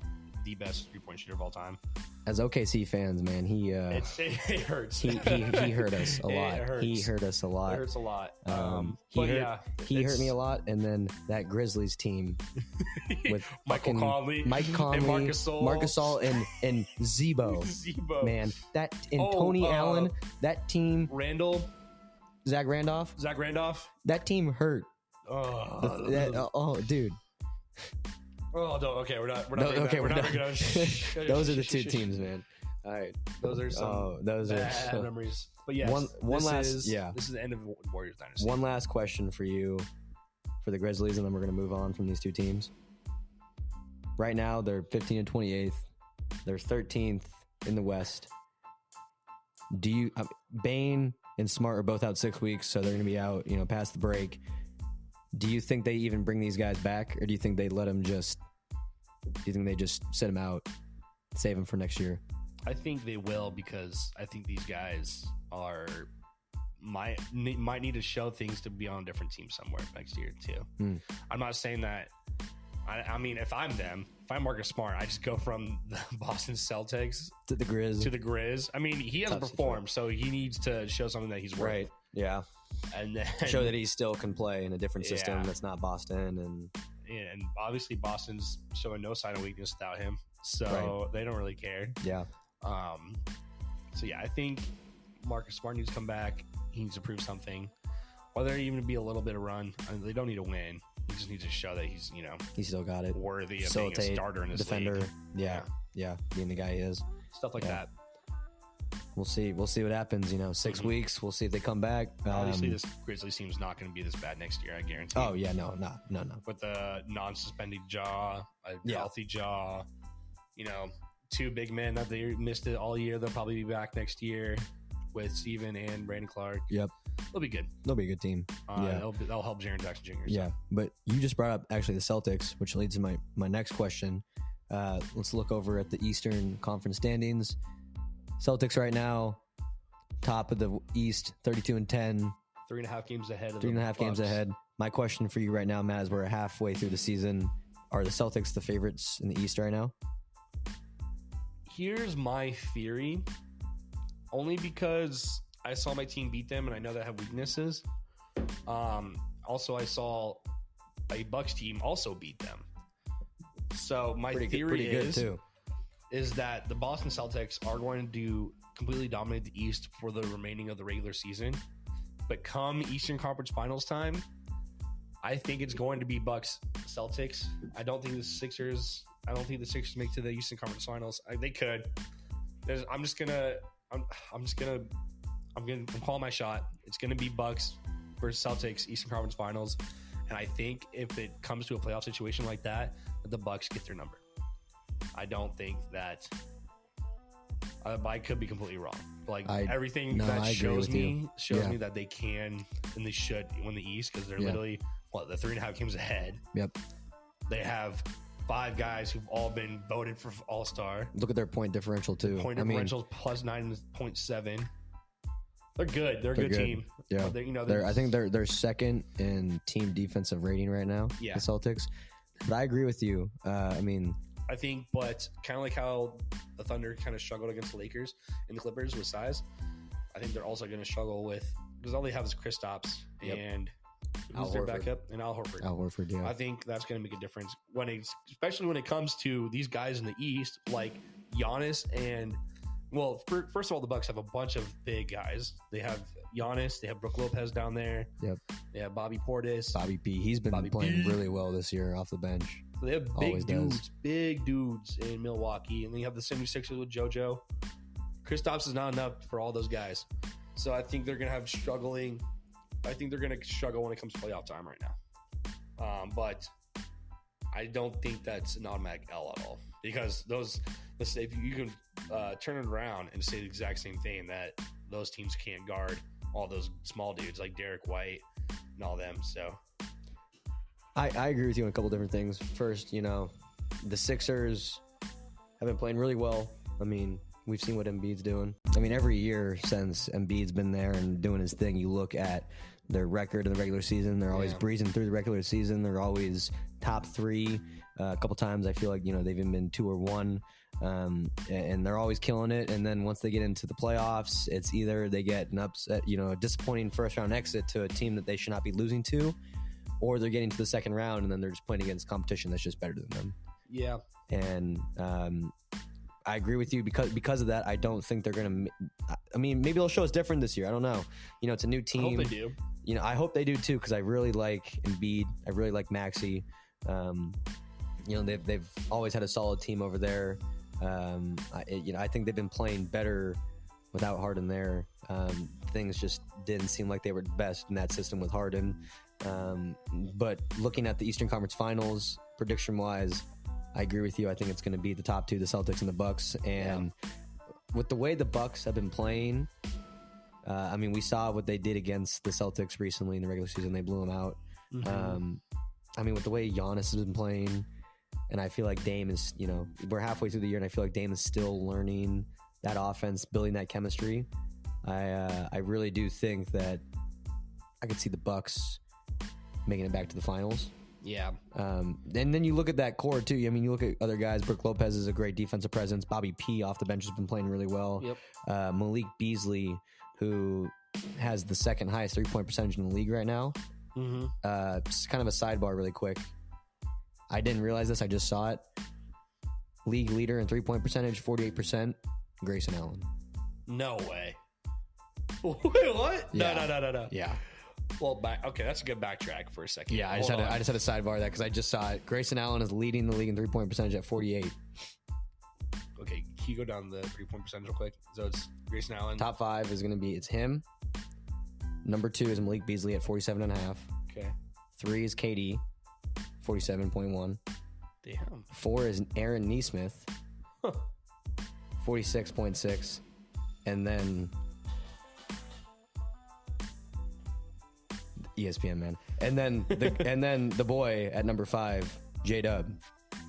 the best 3-point shooter of all time. As OKC fans, man, it hurts. He hurt us a lot. He hurt us a lot. It hurts a lot. He hurt me a lot, and then that Grizzlies team with Mike Conley, and Marcus Gasol, and Zebo. Man, Tony Allen, that team. Zach Randolph. That team hurt. Dude. Oh, no, okay, we're not. We're not. Those are the two teams, man. All right, those are some bad memories. But yes, this is the end of the Warriors dynasty. One last question for you, for the Grizzlies, and then we're going to move on from these two teams. Right now, they're 15 and 28th. They're 13th in the West. Bane and Smart are both out 6 weeks, so they're going to be out, past the break. Do you think they even bring these guys back, or do you think they let them just? Do you think they just sit them out, save them for next year? I think they will, because I think these guys might need to show things to be on a different team somewhere next year too. I'm not saying that I mean, if I'm Marcus Smart, I just go from the Boston Celtics to the Grizz. I mean, he hasn't performed, so he needs to show something that he's worth. Right. Yeah. And then show that he still can play in a different system that's not Boston. And obviously Boston's showing no sign of weakness without him, so they don't really care. Yeah. So yeah, I think Marcus Smart needs to come back. He needs to prove something, whether even be a little bit of run. I mean, they don't need to win. He just needs to show that he's he still got it, worthy of being a starter in his defender. league. Yeah, being the guy he is. Stuff like that. We'll see what happens. 6 weeks. We'll see if they come back. Obviously, this Grizzlies team's not going to be this bad next year. I guarantee. Oh yeah, no. With a non-suspended jaw, a healthy jaw, 2 big men that they missed it all year. They'll probably be back next year with Steven and Brandon Clark. Yep. They'll be good. They'll be a good team. They'll help Jaren Jackson Jr. So. Yeah, but you just brought up actually the Celtics, which leads to my next question. Let's look over at the Eastern Conference standings. Celtics right now, top of the East, 32-10. 3.5 games ahead of 3.5 games ahead. My question for you right now, Matt, is we're halfway through the season. Are the Celtics the favorites in the East right now? Here's my theory. Only because I saw my team beat them, and I know they have weaknesses. Also, I saw a Bucks team also beat them. So my theory is that the Boston Celtics are going to completely dominate the East for the remaining of the regular season. But come Eastern Conference Finals time, I think it's going to be Bucks Celtics. I don't think the Sixers make to the Eastern Conference Finals. They could. I'm calling my shot. It's gonna be Bucks versus Celtics Eastern Conference Finals, and I think if it comes to a playoff situation like that the Bucks get their number. I don't think that. I could be completely wrong. Everything that shows me that they can and they should win the East because they're literally the 3.5 games ahead. Yep. They have 5 guys who've all been voted for All-Star. Look at their point differential too. Point differential plus 9.7. They're good. They're a good team. Yeah. I think they're second in team defensive rating right now. Yeah. The Celtics. But I agree with you. I think, but kind of like how the Thunder kind of struggled against the Lakers and the Clippers with size, I think they're also going to struggle with because all they have is Kristaps and who's their backup and Al Horford. Yeah. I think that's going to make a difference especially when it comes to these guys in the East like Giannis and first of all, the Bucks have a bunch of big guys. They have Giannis. They have Brook Lopez down there. Yep. They have Bobby Portis. Bobby P. He's been playing really well this year off the bench. So they have big dudes in Milwaukee, and then you have the 76ers with JoJo. Kristaps is not enough for all those guys, so I think they're going to have struggling. I think they're going to struggle when it comes to playoff time right now. But I don't think that's an automatic L at all because if you can turn it around and say the exact same thing that those teams can't guard all those small dudes like Derek White and all them. So I agree with you on a couple different things. First, the Sixers have been playing really well. I mean, we've seen what Embiid's doing. I mean, every year since Embiid's been there and doing his thing, you look at their record in the regular season. They're always breezing through the regular season. They're always top 3. A couple times I feel like, they've even been 2 or 1. And they're always killing it. And then once they get into the playoffs, it's either they get an upset, a disappointing first round exit to a team that they should not be losing to, or they're getting to the second round and then they're just playing against competition that's just better than them. Yeah. And I agree with you because of that. I don't think they're going to. I mean, maybe they'll show us different this year. I don't know. It's a new team. I hope they do. I hope they do too because I really like Embiid. I really like Maxey. They've always had a solid team over there. I think they've been playing better without Harden there. Things just didn't seem like they were best in that system with Harden. But looking at the Eastern Conference Finals, prediction-wise, I agree with you. I think it's going to be the top 2, the Celtics and the Bucks. And with the way the Bucks have been playing, we saw what they did against the Celtics recently in the regular season. They blew them out. Mm-hmm. With the way Giannis has been playing, and I feel like Dame is, we're halfway through the year, and I feel like Dame is still learning that offense, building that chemistry. I really do think that I could see the Bucks making it back to the finals. Yeah. And then you look at that core too. I mean, you look at other guys. Brook Lopez is a great defensive presence. Bobby P off the bench has been playing really well. Yep. Malik Beasley, who has the second highest 3-point percentage in the league right now. Mm-hmm. Just kind of a sidebar really quick. I didn't realize this. I just saw it. League leader in 3-point percentage, 48%, Grayson Allen. No way. Wait, what? Yeah. No. Yeah. Well, okay, that's a good backtrack for a second. Yeah, I just had to sidebar that because I just saw it. Grayson Allen is leading the league in 3-point percentage at 48. Okay, can you go down the 3-point percentage real quick? So it's Grayson Allen. Top 5 is going to be, it's him. Number 2 is Malik Beasley at 47.5. Okay. 3 is KD, 47.1. Damn. 4 is Aaron Nesmith, 46.6. And then ESPN, man. And then the boy at number 5, J-Dub.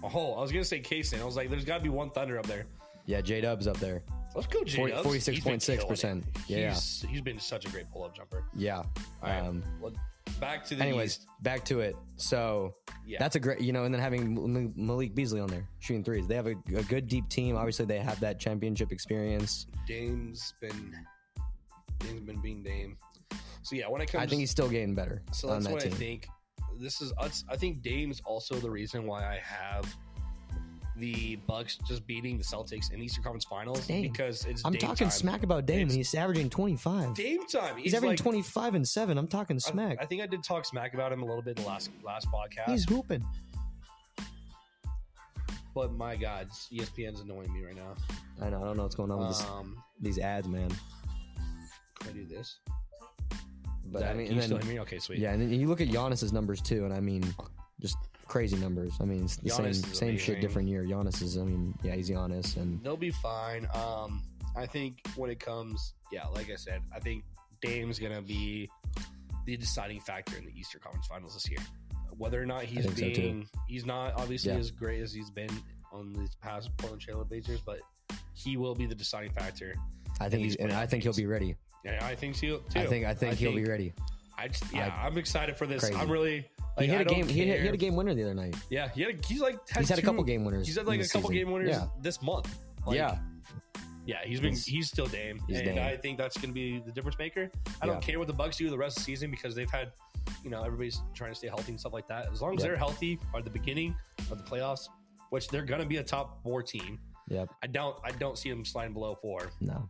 Oh, I was going to say Kaysen. I was like, there's got to be one Thunder up there. Yeah, J-Dub's up there. Let's go, J-Dubs. 46.6%. Yeah. He's been such a great pull-up jumper. Yeah. All right. Well, back to the East. Back to it. So that's a great, and then having Malik Beasley on there shooting threes. They have a good deep team. Obviously, they have that championship experience. Dame's been being Dame. So yeah, when it comes, I think he's still getting better. So that's what team. I think Dame's also the reason why I have the Bucks just beating the Celtics in the Eastern Conference Finals because I'm Dame talking time. Smack about Dame, and he's averaging 25. Dame time. He's averaging 25 and 7. I'm talking smack. I think I did talk smack about him a little bit in the last podcast. He's hooping. But my God, ESPN's annoying me right now. I know. I don't know what's going on with these ads, man. Can I do this? But I mean, can you still hear me? Okay, sweet. Yeah, and then you look at Giannis's numbers too, and I mean, just crazy numbers. I mean, it's the same shit, different year. Giannis is, he's Giannis, and they'll be fine. I think when it comes, like I said, I think Dame's gonna be the deciding factor in the Eastern Conference Finals this year. Whether or not he's not obviously as great as he's been on these past Portland Trail Blazers, but he will be the deciding factor. I think he'll be ready. Yeah, I think so too. I think he'll be ready. I'm excited for this. Crazy. I'm really. He had a game. He had a game winner the other night. Yeah, he's had a couple game winners. He's had like a couple game winners this month. Yeah, he's still Dame, Dame. I think that's going to be the difference maker. I don't care what the Bucks do the rest of the season because they've had, everybody's trying to stay healthy and stuff like that. As long as they're healthy at the beginning of the playoffs, which they're going to be a top 4 team. Yep. I don't see them sliding below 4. No.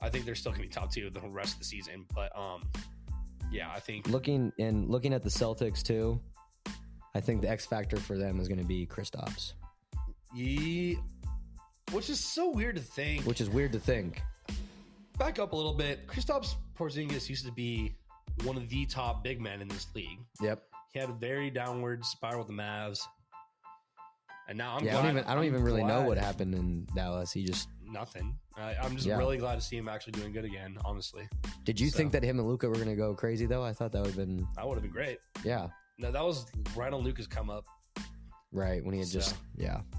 I think they're still going to be top 2 the rest of the season, but I think looking at the Celtics too, I think the X factor for them is going to be Kristaps. Which is so weird to think. Back up a little bit. Kristaps Porzingis used to be one of the top big men in this league. Yep. He had a very downward spiral with the Mavs, and now I don't even really know what happened in Dallas. He just nothing. I'm just really glad to see him actually doing good again, honestly. Did you think that him and Luka were going to go crazy, though? I thought that would have been great. Yeah. No, that was right on Luka's come up. Right, when he had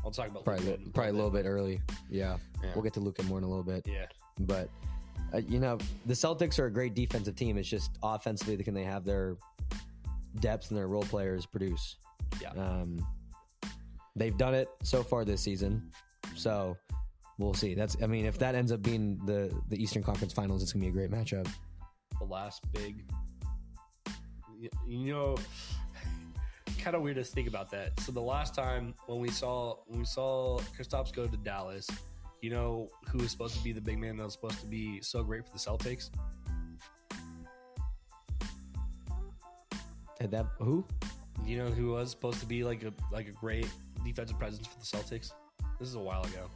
I'll talk about probably a little bit early. Yeah. We'll get to Luka more in a little bit. Yeah. But, the Celtics are a great defensive team. It's just offensively, can they have their depth and their role players produce? Yeah. They've done it so far this season. So we'll see. If that ends up being the Eastern Conference Finals, it's gonna be a great matchup. The last big, kind of weird to think about that. So the last time when we saw Kristaps go to Dallas, who was supposed to be the big man that was supposed to be so great for the Celtics? And that who? Who was supposed to be like a great defensive presence for the Celtics? This is a while ago.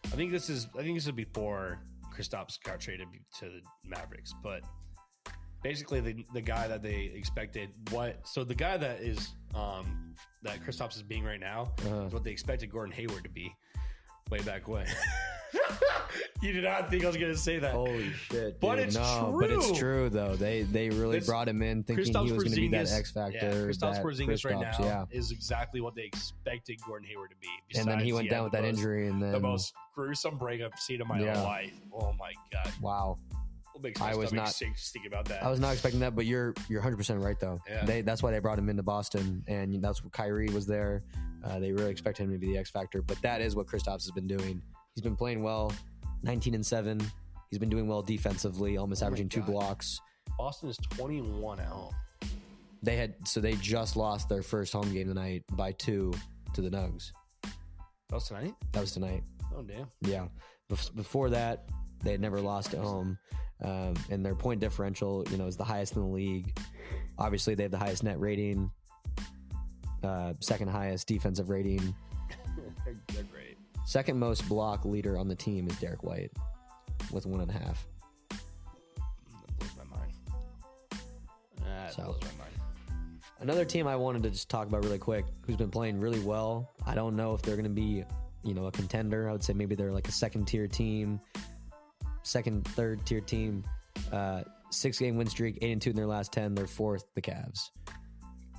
I think this is before Kristaps got traded to the Mavericks, but basically the guy that they expected the guy that is that Kristaps is being right now is what they expected Gordon Hayward to be way back when. You did not think I was going to say that. Holy shit. But dude. it's true. But it's true, though. They really brought him in thinking Kristaps he was going to be that X factor. Yeah, Kristaps Porzingis right now is exactly what they expected Gordon Hayward to be. And then he went down with that injury. And then the most gruesome breakup scene of my life. Oh, my God. Wow. It makes my stomach sick just thinking about that. I was not expecting that, but you're 100% right though. Yeah. That's why they brought him into Boston, and that's what Kyrie was there. They really expect him to be the X factor, but that is what Kristaps has been doing. He's been playing well, 19-7. He's been doing well defensively, almost averaging 2 blocks. Boston is 21 at home. They just lost their first home game tonight by 2 to the Nugs. That was tonight? That was tonight. Oh, damn. Yeah. Before that, they had never lost at home. And their point differential, is the highest in the league. Obviously, they have the highest net rating, second highest defensive rating. They're great. Second most block leader on the team is Derek White with 1.5. That blows my mind. Blows my mind. Another team I wanted to just talk about really quick, who's been playing really well. I don't know if they're going to be, a contender. I would say maybe they're like a third tier team. 6-game win streak, 8-2 in their last 10. They're 4th, the Cavs.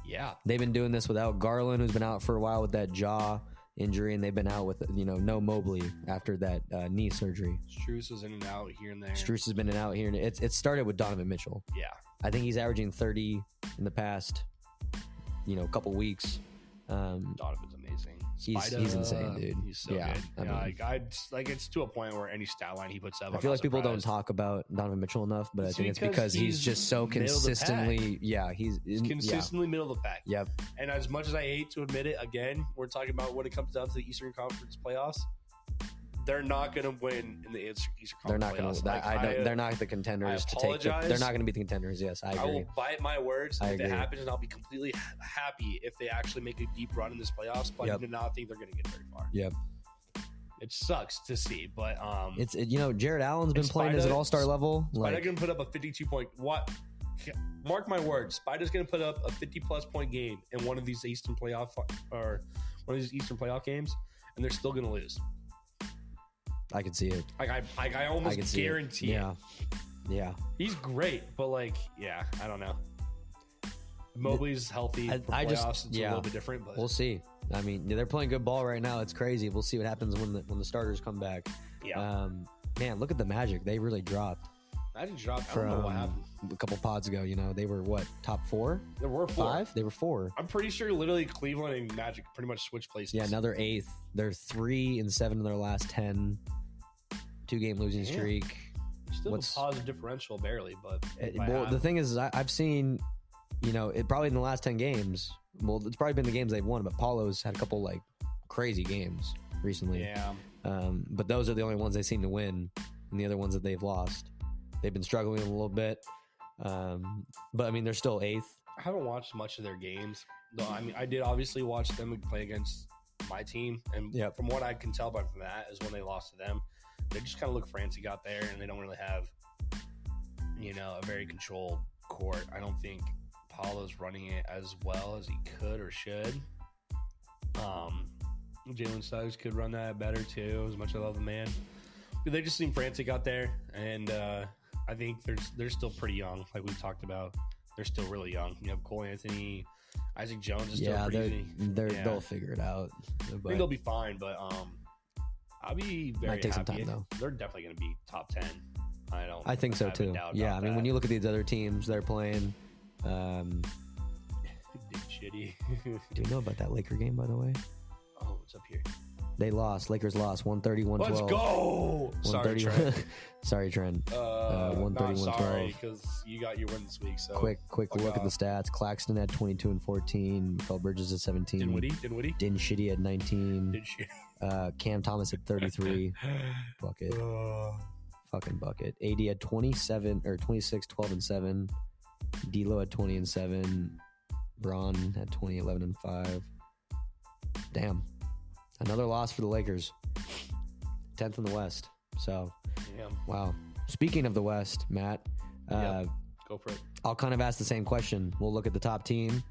Yeah. They've been doing this without Garland, who's been out for a while with that jaw injury, and they've been out with, no Mobley after that knee surgery. Strus was in and out here and there. Strus has been in and out here. And it started with Donovan Mitchell. Yeah. I think he's averaging 30 in the past, couple weeks. Donovan's amazing. He's insane, dude. He's so good. It's to a point where any stat line he puts up, I feel like people don't talk about Donovan Mitchell enough, but I think it's because he's just so consistently, he's consistently middle of the pack. Yep. And as much as I hate to admit it, again, we're talking about when it comes down to the Eastern Conference playoffs. They're not going to win in the Eastern Conference. They're not going to. They're not the contenders to take. They're not going to be the contenders. Yes, I agree. I will bite my words if it happens, and I'll be completely happy if they actually make a deep run in this playoffs. But I do not think they're going to get very far. Yep. It sucks to see, but it's Jared Allen's been playing as an all-star level. Spider's going to put up a 52-point. What? Mark my words. Spider's going to put up a 50-plus point game in one of these Eastern playoff games, and they're still going to lose. I can see it. I almost guarantee it. Yeah. He's great, but I don't know. Mobley's healthy for playoffs. It's a little bit different, but we'll see. I mean, they're playing good ball right now. It's crazy. We'll see what happens when the starters come back. Yeah. Man, look at the Magic. They really dropped. Magic dropped. I don't know what happened. A couple pods ago, they were what, top 4? There were 4. 5? They were 4. I'm pretty sure literally Cleveland and Magic pretty much switched places. Yeah, now they're 8th. They're 3-7 in their last 10. 2-game losing streak. Still a positive differential, barely, but the thing is, I've seen, it probably in the last 10 games. Well, it's probably been the games they've won, but Paulo's had a couple crazy games recently. Yeah. But those are the only ones they seem to win, and the other ones that they've lost, they've been struggling a little bit. But I mean, they're still 8th. I haven't watched much of their games, though. I mean, I did obviously watch them play against my team, and from what I can tell by that is when they lost to them. They just kind of look frantic out there, and they don't really have, a very controlled court. I don't think Paulo's running it as well as he could or should. Jalen Suggs could run that better too, as much as I love the man. But they just seem frantic out there, and I think they're still pretty young, like we talked about. They're still really young. You have Cole Anthony, Isaac Jones is still pretty. They'll figure it out. I think they'll be fine, but I'll be very happy. Some time, though. They're definitely going to be top 10. I think so too. Yeah, I mean, when you look at these other teams they're playing, shitty. Do you know about that Laker game, by the way? Oh, it's up here. They lost. Lakers lost 130-112. Let's go. Sorry, Trent. Sorry, Trent. 130-112. Sorry, because you got your win this week. So quick look at the stats. Claxton had 22 and 14. Mikael Bridges at 17. Dinwiddie. Din Shitty at 19. Cam Thomas at 33. Bucket. Fucking bucket. AD had 26, 12 and 7. D'Lo had 20 and 7. Braun had 20, 11 and 5. Damn. Another loss for the Lakers. 10th in the West. So, wow. Speaking of the West, Matt, go for it. I'll kind of ask the same question. We'll look at the top team.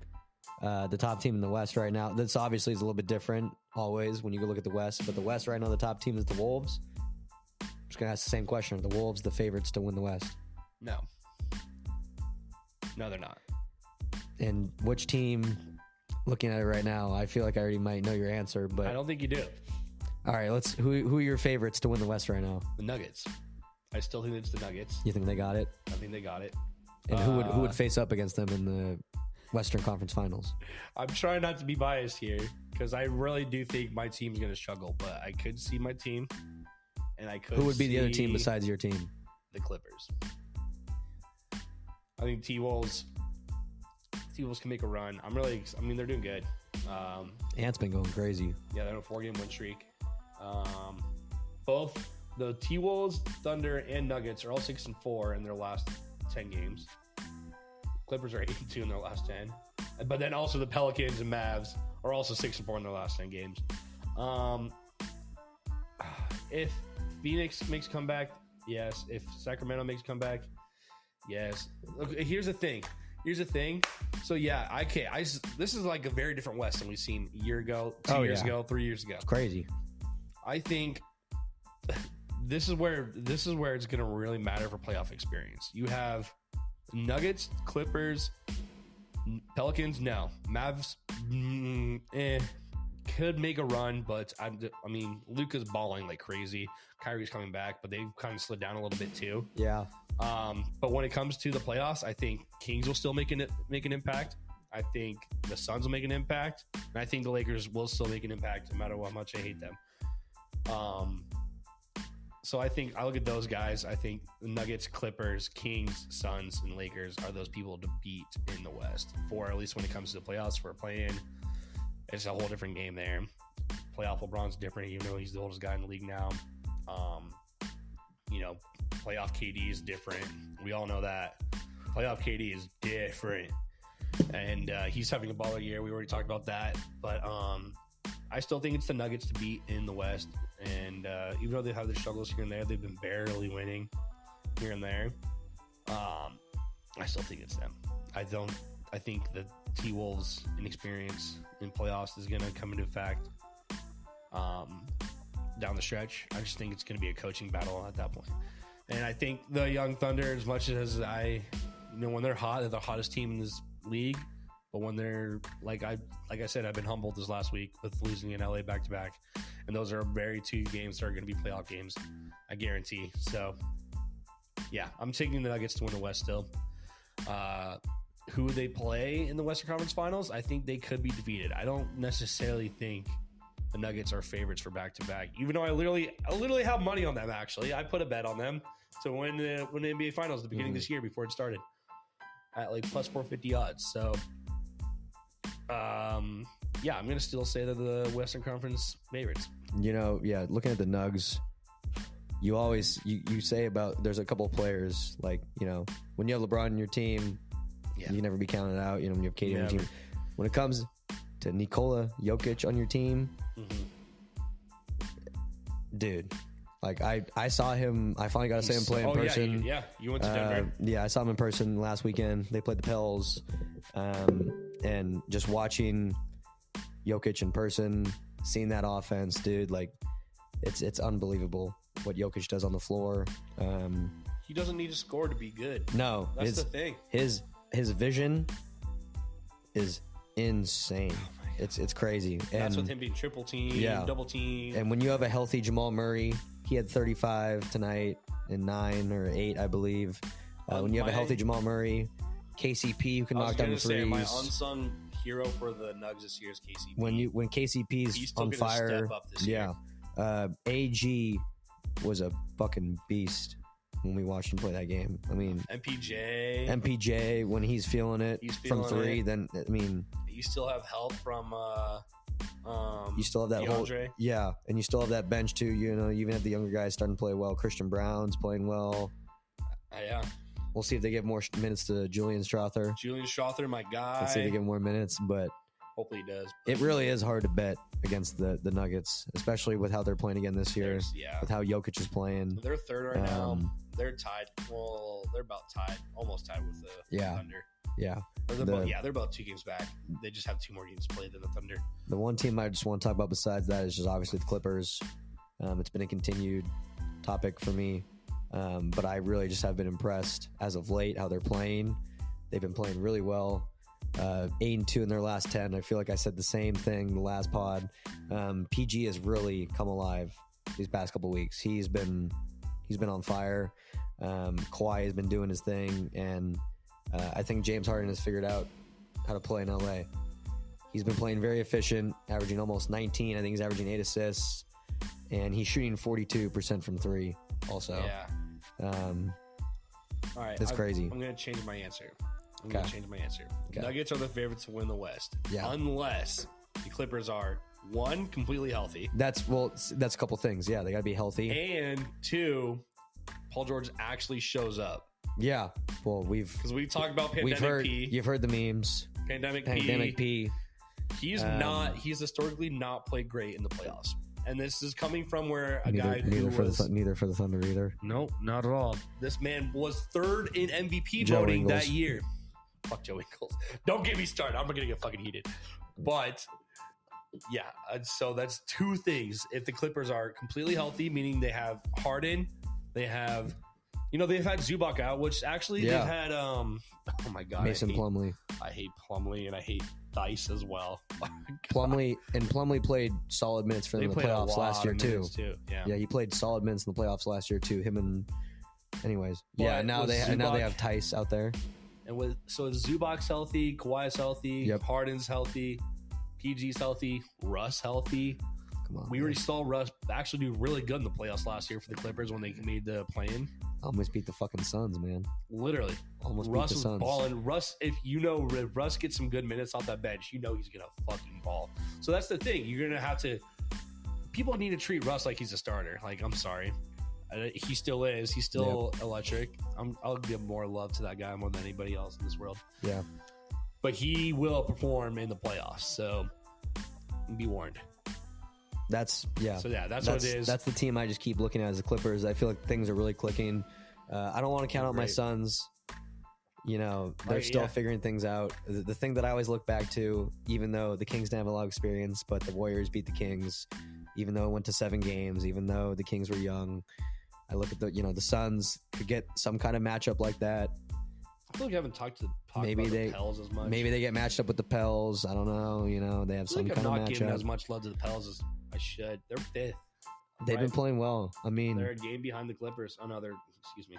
The top team in the West right now. This obviously is a little bit different always when you go look at the West. But the West right now, the top team is the Wolves. I'm just going to ask the same question. Are the Wolves the favorites to win the West? No, they're not. And which team... Looking at it right now, I feel like I already might know your answer, but I don't think you do. All right, who are your favorites to win the West right now? The Nuggets. I still think it's the Nuggets. You think they got it? I think they got it. And who would face up against them in the Western Conference Finals? I'm trying not to be biased here because I really do think my team's going to struggle, but I could see my team, and I could. Who would be the other team besides your team? The Clippers. I think T-Wolves can make a run. They're doing good. Ant's been going crazy. Yeah, they're on a 4-game win streak. Both the T-Wolves, Thunder, and Nuggets are all 6-4 in their last 10 games. Clippers are 8-2 in their last 10. But then also the Pelicans and Mavs are also 6-4 in their last 10 games. If Phoenix makes a comeback, yes. If Sacramento makes a comeback, yes. Look, here's the thing. So yeah, this is like a very different West than we've seen a year ago, 2 years ago, 3 years ago. It's crazy. I think this is where it's going to really matter for playoff experience. You have Nuggets, Clippers, Pelicans. No, Mavs. Could make a run, but I mean, Luka's balling like crazy. Kyrie's coming back, but they've kind of slid down a little bit too. Yeah. But when it comes to the playoffs, I think Kings will still make an impact. I think the Suns will make an impact, and I think the Lakers will still make an impact, no matter how much I hate them. So I think I look at those guys. I think the Nuggets, Clippers, Kings, Suns, and Lakers are those people to beat in the West. For at least when it comes to the playoffs, for playing, it's a whole different game there. Playoff LeBron's different, even though he's the oldest guy in the league now. Playoff KD is different. We all know that. Playoff KD is different. And he's having a baller year. We already talked about that. But I still think it's the Nuggets to beat in the West. And even though they have their struggles here and there, they've been barely winning here and there. I still think it's them. I think the T-Wolves' inexperience in playoffs is going to come into effect down the stretch. I just think it's going to be a coaching battle at that point. And I think the Young Thunder, as much as when they're hot, they're the hottest team in this league. But when they're like I said, I've been humbled this last week with losing in LA back to back, and those are very 2 games that are going to be playoff games, I guarantee. So, yeah, I'm taking the Nuggets to win the West still. Who they play in the Western Conference Finals, I think they could be defeated. I don't necessarily think the Nuggets are favorites for back to back, even though I literally have money on them. Actually, I put a bet on them to win the NBA Finals at the beginning of this year before it started at like plus 450 odds. So, I'm going to still say that the Western Conference favorites. Looking at the Nugs, you always you say about there's a couple of players like when you have LeBron in your team, you can never be counted out. When you have KD on your team, when it comes to Nikola Jokic on your team, dude. Like I saw him. I finally got to see him play in person. You went to Denver. I saw him in person last weekend. They played the Pels, and just watching Jokic in person, seeing that offense, dude. Like it's unbelievable what Jokic does on the floor. He doesn't need to score to be good. No, that's the thing. His vision is insane. It's crazy. And that's with him being triple team, double team. And when you have a healthy Jamal Murray, he had 35 tonight and 9 or 8, I believe. When you have a healthy Jamal Murray, KCP who can knock down the threes. My unsung hero for the Nugs this year is KCP. When KCP's on fire, step up this year. AG was a fucking beast when we watched him play that game. I mean, MPJ when he's feeling it from 3, then I mean, you still have help from you still have that DeAndre. And you still have that bench too. You even have the younger guys starting to play well. Christian Brown's playing well. We'll see if they give more minutes to Julian Strother. My guy. Let's see if they give more minutes, but hopefully he does. It really is hard to bet against the Nuggets, especially with how they're playing again this year. With how Jokic is playing. They're third right now. They're tied. Well, they're about tied, almost tied with the Thunder. Yeah. They're about 2 games back. They just have 2 more games played than the Thunder. The one team I just want to talk about besides that is just obviously the Clippers. It's been a continued topic for me, but I really just have been impressed as of late how they're playing. They've been playing really well. 8-2 in their last 10. I feel like I said the same thing the last pod. PG has really come alive these past couple weeks. He's been He's been on fire. Kawhi has been doing his thing, and I think James Harden has figured out how to play in LA. He's been playing very efficient, averaging almost 19. I think he's averaging 8 assists, and he's shooting 42% from three. Also, yeah. All right, that's crazy. I'm going to change my answer. Okay. Nuggets are the favorites to win the West, unless the Clippers are 1, completely healthy. That's a couple things. Yeah, they got to be healthy, and 2, Paul George actually shows up. Yeah, well, because we talked about Pandemic P. You've heard the memes. Pandemic P. He's historically not played great in the playoffs. And this is coming from where neither for the Thunder either. No, not at all. This man was 3rd in MVP voting that year. Fuck Joe Ingles. Don't get me started. I'm going to get fucking heated. But yeah, so that's 2 things. If the Clippers are completely healthy, meaning they have Harden, they've had Zubac out, which actually they've had oh my god, Mason Plumlee. I hate Plumlee, and I hate Dice as well. Plumlee played solid minutes for them in the playoffs last year too. Yeah, he played solid minutes in the playoffs last year too. Now they have Tice out there. And so Zubac's healthy, Kawhi's healthy, Harden's healthy, PG's healthy, Russ healthy. Come on, we already saw Russ actually do really good in the playoffs last year for the Clippers when they made the play-in. Almost beat the fucking Suns, man. Literally. Almost Russ beat the Suns. Balling. Russ, if Russ gets some good minutes off that bench, he's going to fucking ball. So that's the thing. You're going to have to... People need to treat Russ like he's a starter. Like, I'm sorry. He still is. He's still electric. I'll give more love to that guy more than anybody else in this world. Yeah. But he will perform in the playoffs. So be warned. That's what it is. That's the team I just keep looking at as the Clippers. I feel like things are really clicking. I don't want to count out my Suns. They're still figuring things out. The thing that I always look back to, even though the Kings didn't have a lot of experience, but the Warriors beat the Kings, even though it went to 7 games, even though the Kings were young. I look at the Suns could get some kind of matchup like that. I feel like I haven't talked about the Pels as much. Maybe they get matched up with the Pels. I don't know. They have some kind of matchup. I'm not giving as much love to the Pels as I should. They're 5th. They've been playing well. I mean, they're a game behind the Clippers. Oh no, excuse me.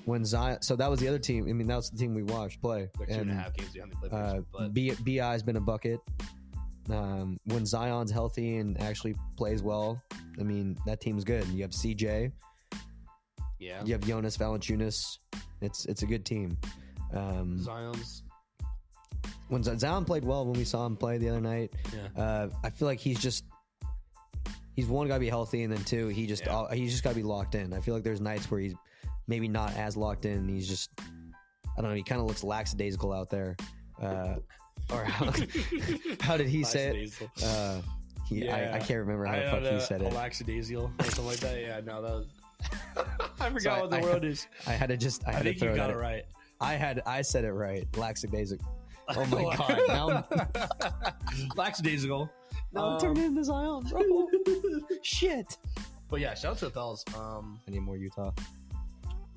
When Zion, so that was the other team. I mean, that was the team we watched play. They're 2.5 games behind the Clippers. But BI's been a bucket. When Zion's healthy and actually plays well, I mean, that team's good. You have CJ. Yeah. You have Jonas Valanciunas. It's a good team. Zion's. When Zion played well when we saw him play the other night, I feel like he's one, got to be healthy, and then 2, he's just got to be locked in. I feel like there's nights where he's maybe not as locked in. He's just, I don't know, he kind of looks lackadaisical out there. Or how did he say it? I can't remember how the fuck he said it. Lackadaisical or something like that. Yeah, no, that was... I forgot what the word is. I had to think throw you got it right. I said it right. Lackadaisical. Oh my god! Now lackadaisical. Now I'm turning into Zion, bro. Shit. But yeah, shout out to the Pels. I need more Utah.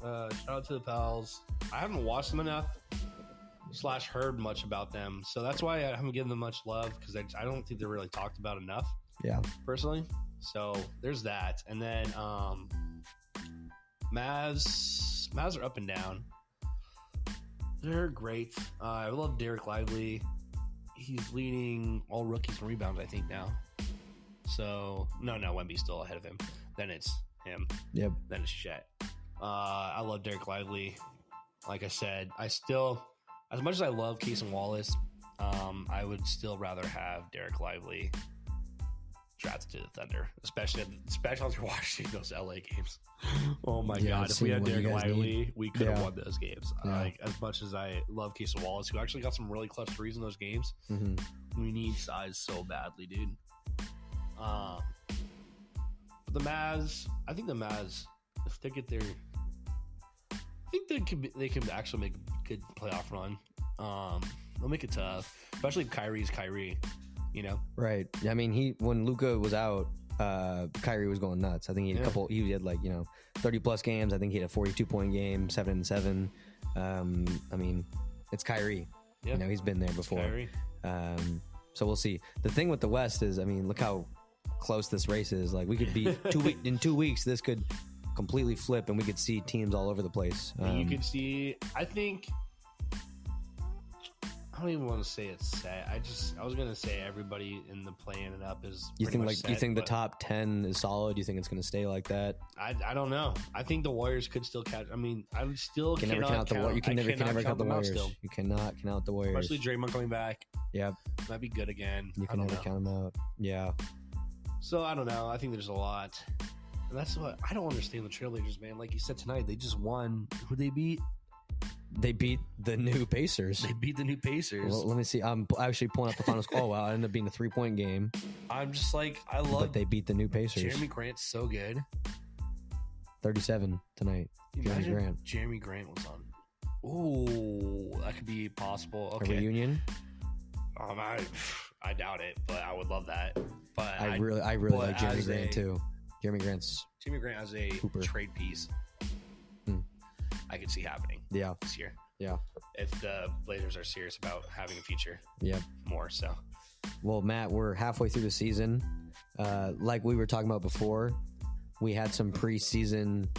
Shout out to the Pels. I haven't watched them enough / heard much about them, so that's why I haven't given them much love, because I don't think they're really talked about enough. Yeah, personally. So there's that, and then Mavs are up and down. They're great. I love Derek Lively. He's leading all rookies in rebounds, I think, now. So no, Wemby's still ahead of him. Then it's him. Yep. Then it's Chet. I love Derek Lively. Like I said, I still, as much as I love Case and Wallace, I would still rather have Derek Lively drafted to the Thunder, especially if you're watching those LA games. Oh my god! If we had Derek Lively, we could have won those games. Like, as much as I love Case and Wallace, who actually got some really clutch threes in those games, we need size so badly, dude. But the Mavs, I think if they get their, I think they could actually make a good playoff run. They'll make it tough, especially if Kyrie's Kyrie. Right. I mean, when Luka was out, Kyrie was going nuts. I think he had he had 30 plus games. I think he had a 42-point game, 7-7. I mean, it's Kyrie. Yeah. He's been there before. So we'll see. The thing with the West is, I mean, look how close this race is. Like, we could be in 2 weeks. This could completely flip, and we could see teams all over the place. You could see. I think. I don't even want to say it's set. I was gonna say everybody in the playing it up is. You think set, you think the top 10 is solid? You think it's gonna stay like that? I don't know. I think the Warriors could still catch. I mean, I still can never count the Warriors. You can never count the Warriors. You cannot count the Warriors, especially Draymond coming back. Yep, might be good again. You can never count them out. Yeah. So I don't know. I think there's a lot, and that's what I don't understand. The Trailblazers, man. Like you said tonight, they just won. Who they beat? They beat the new Pacers. They beat the new Pacers. Well, let me see. I'm actually pulling up the final score. Oh, wow. It ended up being a 3-point game. I'm just like, I love. But they beat the new Pacers. Jeremy Grant's so good. 37 tonight. Jeremy Grant was on. Ooh, that could be possible. Okay. A reunion? I doubt it, but I would love that. But I really like Jeremy Grant too. Jeremy Grant as a trade piece. I could see happening. Yeah. This year. Yeah. If the Blazers are serious about having a future. Yeah. More so. Well, Matt, we're halfway through the season. Like we were talking about before, we had some preseason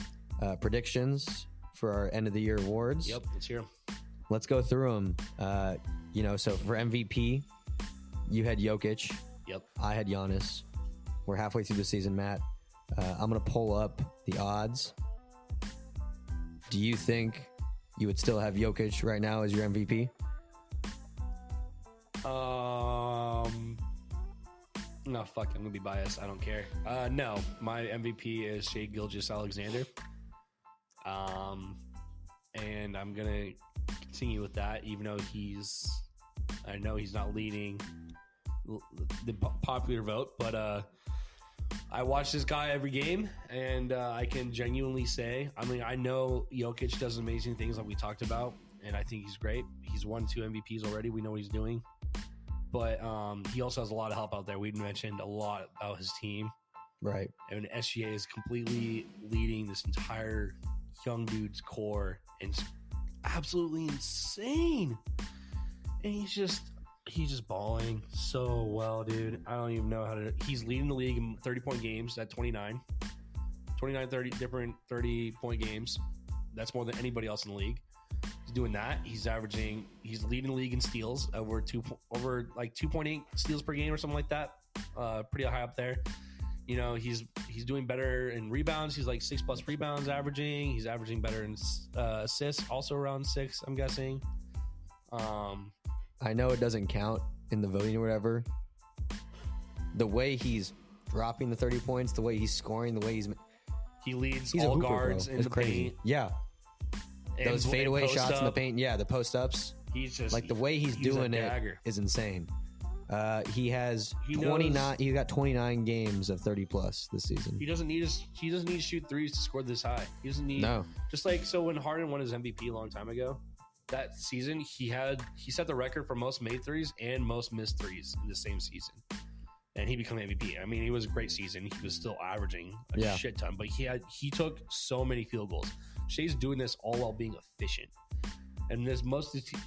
predictions for our end of the year awards. Yep. Let's hear them. Let's go through them. So for MVP, you had Jokic. Yep. I had Giannis. We're halfway through the season, Matt. I'm going to pull up the odds. Do you think you would still have Jokic right now as your MVP? No, fuck. I'm gonna be biased. I don't care. No, my MVP is Shai Gilgeous-Alexander. And I'm gonna continue with that, even though I know he's not leading the popular vote, but I watch this guy every game, and I can genuinely say, I mean, I know Jokic does amazing things like we talked about, and I think he's great. He's won 2 MVPs already. We know what he's doing. But he also has a lot of help out there. We mentioned a lot about his team. Right. And SGA is completely leading this entire young dude's core, and it's absolutely insane. And he's just balling so well, dude. I don't even know how to. He's leading the league in 30-point games at 29, 30 different 30-point games. That's more than anybody else in the league. He's doing that. He's leading the league in steals over 2.8 steals per game or something like that. Pretty high up there. You know, he's doing better in rebounds. He's like 6+ rebounds averaging. He's averaging better in assists, also around 6, I'm guessing. I know it doesn't count in the voting or whatever. The way he's dropping the 30 points, the way he's scoring, the way he leads all guards in the paint. Yeah. Those fadeaway shots in the paint. Yeah, the post-ups. He's just like the way he's doing it is insane. He has 29. He got 29 games of 30+ this season. He doesn't need to shoot threes to score this high. He doesn't need. No. Just like so when Harden won his MVP a long time ago, that season he set the record for most made threes and most missed threes in the same season, and he became MVP. I mean, it was a great season. He was still averaging a shit ton, but he took so many field goals. Shai's doing this all while being efficient. And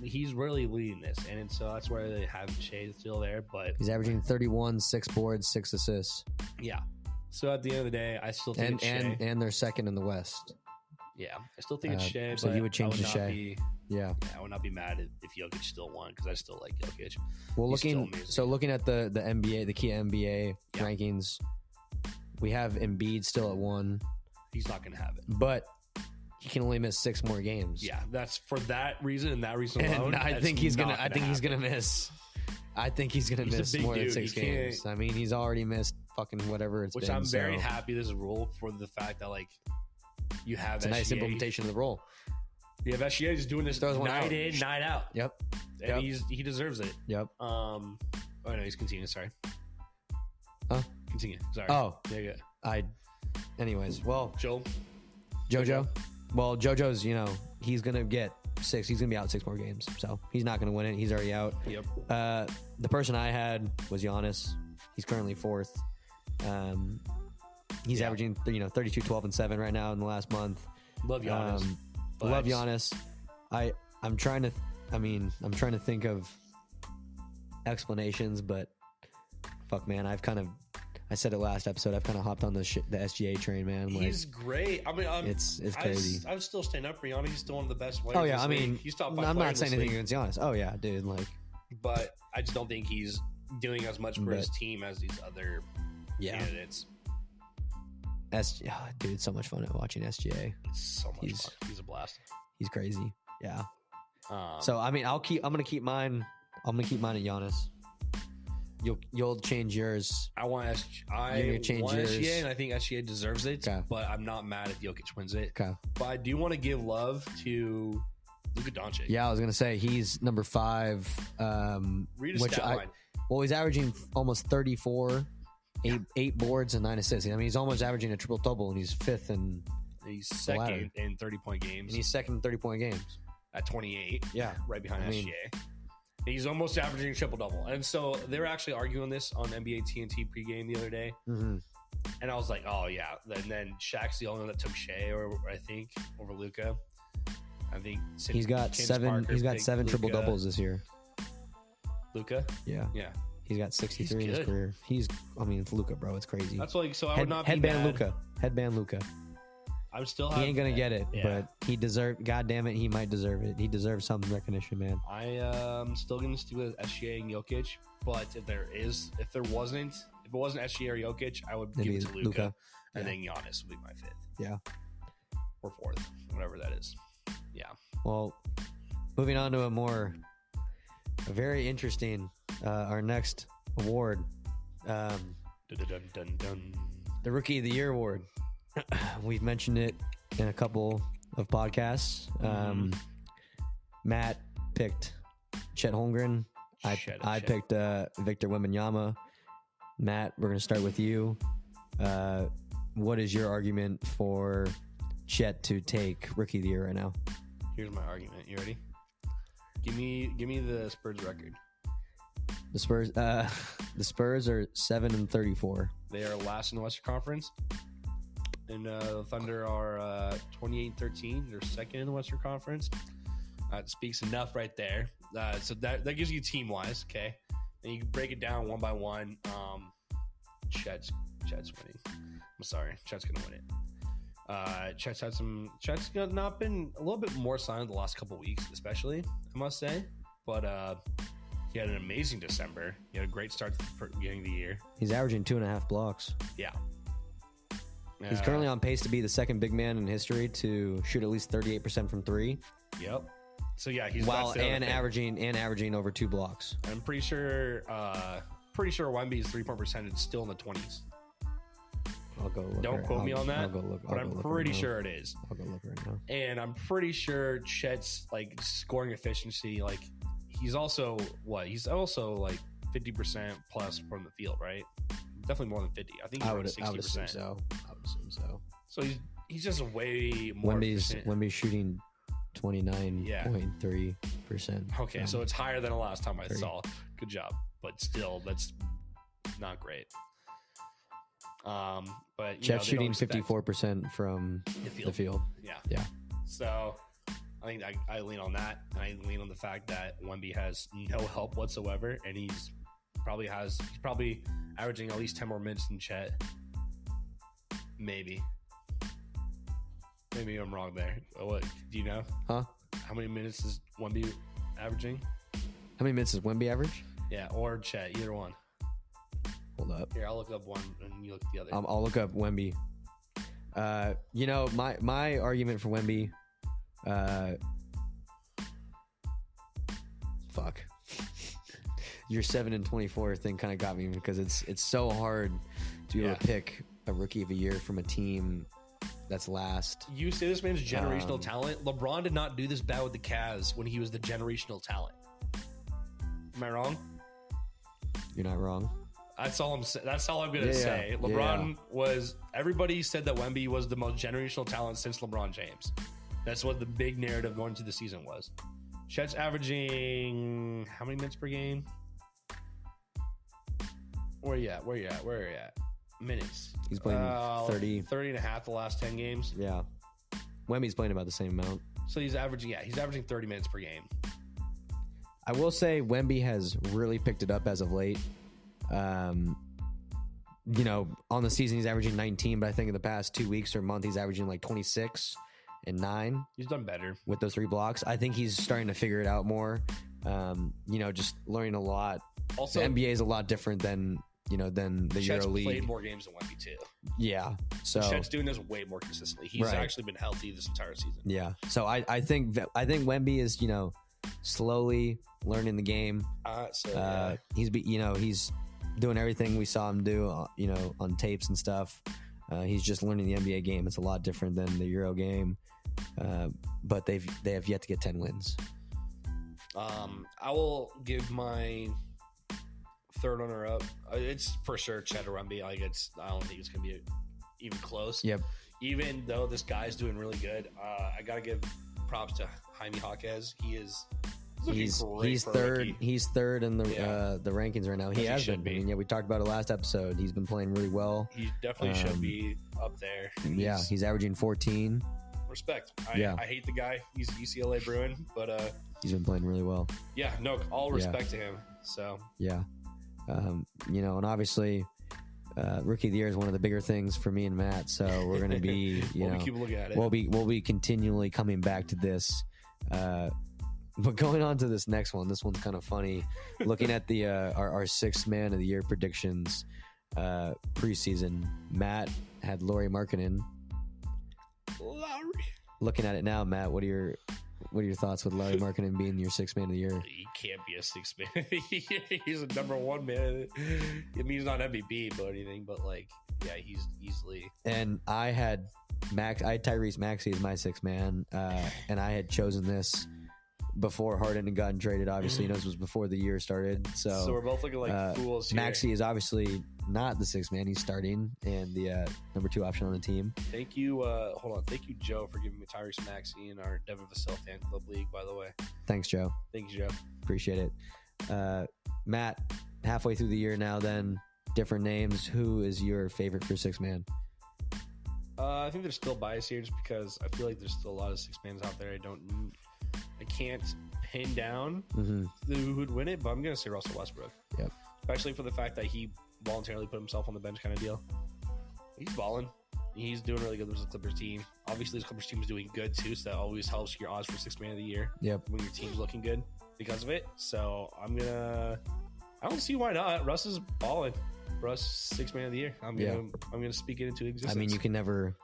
he's really leading this, and so that's why they have Shai still there. But he's averaging 31, 6 boards, 6 assists. Yeah. So at the end of the day, I still think it's Shai. And they're second in the West. Yeah, I still think it's Shai. So you would change to Shai. Yeah, I would not be mad if Jokic still won because I still like Jokic. Well, looking at the NBA, the key NBA rankings, we have Embiid still at 1. He's not going to have it, but he can only miss 6 more games. Yeah, that's for that reason and that reason alone. And I think he's gonna miss. I think he's gonna miss more than 6 games. I mean, he's already missed fucking whatever it's been. Which I'm very happy this is a rule for the fact that like you have it's a nice implementation of the rule. You have SGA just doing this night in, night out. Yep. And he deserves it. Yep. Oh no, he's continuing. Sorry. Continue. Sorry. Oh. Yeah. Anyways, well. Jojo. Well, JoJo's, he's going to get 6. He's going to be out 6 more games. So he's not going to win it. He's already out. Yep. The person I had was Giannis. He's currently 4th. He's averaging, 32, 12, and 7 right now in the last month. Love Giannis. Love Giannis. I'm trying to think of explanations, but fuck, man, I've kind of I said it last episode. I've kind of hopped on the SGA train, man. Like, he's great. I mean, it's crazy. I'm still standing up for Giannis. He's still one of the best players. Oh yeah, I mean, he's top 5 I'm player not saying anything against Giannis. Oh yeah, dude. Like, but I just don't think he's doing as much for his team as these other candidates. Dude, it's so much fun watching SGA. It's so much fun. He's a blast. He's crazy. Yeah. So I mean, I'm gonna keep mine. I'm gonna keep mine at Giannis. You'll change yours. I want SGA, and I think SGA deserves it. Okay. But I'm not mad if Jokic wins it. Okay. But I do want to give love to Luka Doncic. Yeah, I was gonna say he's number 5. Read a stat line. Well, he's averaging almost 34, 8 boards and 9 assists. I mean, he's almost averaging a triple double, and he's 5th in. He's second in 30-point games. And he's second in 30-point games at 28. Yeah, right behind SGA. He's almost averaging a triple-double. And so they were actually arguing this on NBA TNT pregame the other day. Mm-hmm. And I was like, oh, yeah. And then Shaq's the only one that took Shea, over Luka. I think he's got seven triple-doubles this year. Luka? Yeah. Yeah. He's got 63 in his career. It's Luka, bro. It's crazy. That's like, so I would not be headband mad. Luka. Headband Luka. He ain't gonna get it, but he deserves. God damn it, he might deserve it. He deserves some recognition, man. I am still gonna stick with SGA and Jokic, but if it wasn't SGA or Jokic, I would give it to Luka, and then Giannis would be my 5th. Yeah, or 4th, whatever that is. Yeah. Well, moving on to a very interesting, our next award, the Rookie of the Year award. We've mentioned it in a couple of podcasts. Matt picked Chet Holmgren. I picked Victor Wembanyama. Matt, we're going to start with you. What is your argument for Chet to take Rookie of the Year right now? Here's my argument. You ready? Give me the Spurs record. The Spurs are 7-34. They are last in the Western Conference. And the Thunder are 28-13. They're second in the Western Conference. It speaks enough right there. So that gives you team-wise, okay? And you can break it down one by one. Chet's winning. I'm sorry. Chet's going to win it. Chet's not been a little bit more silent the last couple weeks, especially, I must say. But he had an amazing December. He had a great start to the beginning of the year. He's averaging 2.5 blocks. Yeah. He's currently on pace to be the second big man in history to shoot at least 38% from 3. Yep. So yeah, he's averaging over 2 blocks. I'm pretty sure Wemby's 3-point percentage is still in the 20s. I'll go look. Don't quote me on that. But I'm pretty sure it is. I'll go look right now. And I'm pretty sure Chet's like scoring efficiency, like he's also He's also like 50% plus from the field, right? Definitely more than 50. I think he's around 60%. I would assume so. So he's just way more. Wemby's shooting 29.3%. Okay, so it's higher than the last time I saw. Good job, but still, that's not great. But Chet's shooting 54% from the field. Yeah. So I think I lean on that. I lean on the fact that Wemby has no help whatsoever, and he's probably averaging at least 10 more minutes than Chet. Maybe I'm wrong there. What do you know? Huh? How many minutes is Wemby averaging? How many minutes does Wemby average? Yeah, or Chet, either one. Hold up. Here, I'll look up one and you look at the other. I'll look up Wemby. My argument for Wemby. Fuck. Your 7-24 thing kind of got me because it's so hard to be able to pick a Rookie of the Year from a team that's last. You say this man's generational talent. LeBron did not do this bad with the Cavs when he was the generational talent. Am I wrong? You're not wrong. That's all I'm gonna say. LeBron was. Everybody said that Wemby was the most generational talent since LeBron James. That's what the big narrative going into the season was. Chet's averaging how many minutes per game? Where you at? Minutes. He's playing 30 and a half the last 10 games. Yeah. Wemby's playing about the same amount. So he's averaging 30 minutes per game. I will say Wemby has really picked it up as of late. on the season he's averaging 19, but I think in the past 2 weeks or month he's averaging like 26 and 9. He's done better with those 3 blocks. I think he's starting to figure it out more. Just learning a lot. Also, the NBA is a lot different than the Chet's Euro League. played more games than Wemby too. Yeah, so Chet's doing this way more consistently. He's actually been healthy this entire season. Yeah, so I think Wemby is slowly learning the game. He's doing everything we saw him do on tapes and stuff. He's just learning the NBA game. It's a lot different than the Euro game, but they have yet to get 10 wins. I will give my third runner up. It's for sure Chet or Wemby. I don't think it's gonna be even close. Yep. Even though this guy's doing really good, I gotta give props to Jaime Jaquez. He's third. Rookie. He's third in the rankings right now. He has been. Be. We talked about it last episode. He's been playing really well. He definitely should be up there. He's averaging 14. Respect. I hate the guy. He's UCLA Bruin, but he's been playing really well. Yeah, no, all respect to him. So yeah, and obviously, Rookie of the Year is one of the bigger things for me and Matt. So we're going to be, we'll keep looking at it. We'll be continually coming back to this. But going on to this next one, this one's kind of funny. Looking at the our 6th man of the year predictions preseason, Matt had Lauri Markkanen. Looking at it now, Matt, what are your thoughts with Lauri Markkanen being your 6th man of the year? He can't be a 6th man. He's a number 1 man. I mean, he's not MVP but anything, but he's easily. And I had Tyrese Maxey as my 6th man, and I had chosen this before Harden had gotten traded. Obviously, this was before the year started. So we're both looking like fools here. Maxey is obviously not the 6th man. He's starting and the number 2 option on the team. Thank you. Thank you, Joe, for giving me Tyrese Maxey in our Devin Vassell fan club league, by the way. Thanks, Joe. Thank you, Joe. Appreciate it. Matt, halfway through the year now, then different names. Who is your favorite for 6th man? I think there's still bias here just because I feel like there's still a lot of 6th mans out there. I can't pin down who would win it, but I'm going to say Russell Westbrook. Yep. Especially for the fact that he voluntarily put himself on the bench kind of deal. He's balling. He's doing really good with the Clippers team. Obviously, the Clippers team is doing good too, so that always helps your odds for 6th man of the year. Yep. When your team's looking good because of it. So I don't see why not. Russ is balling. Russ 6th man of the year. I'm gonna speak it into existence. I mean, you can never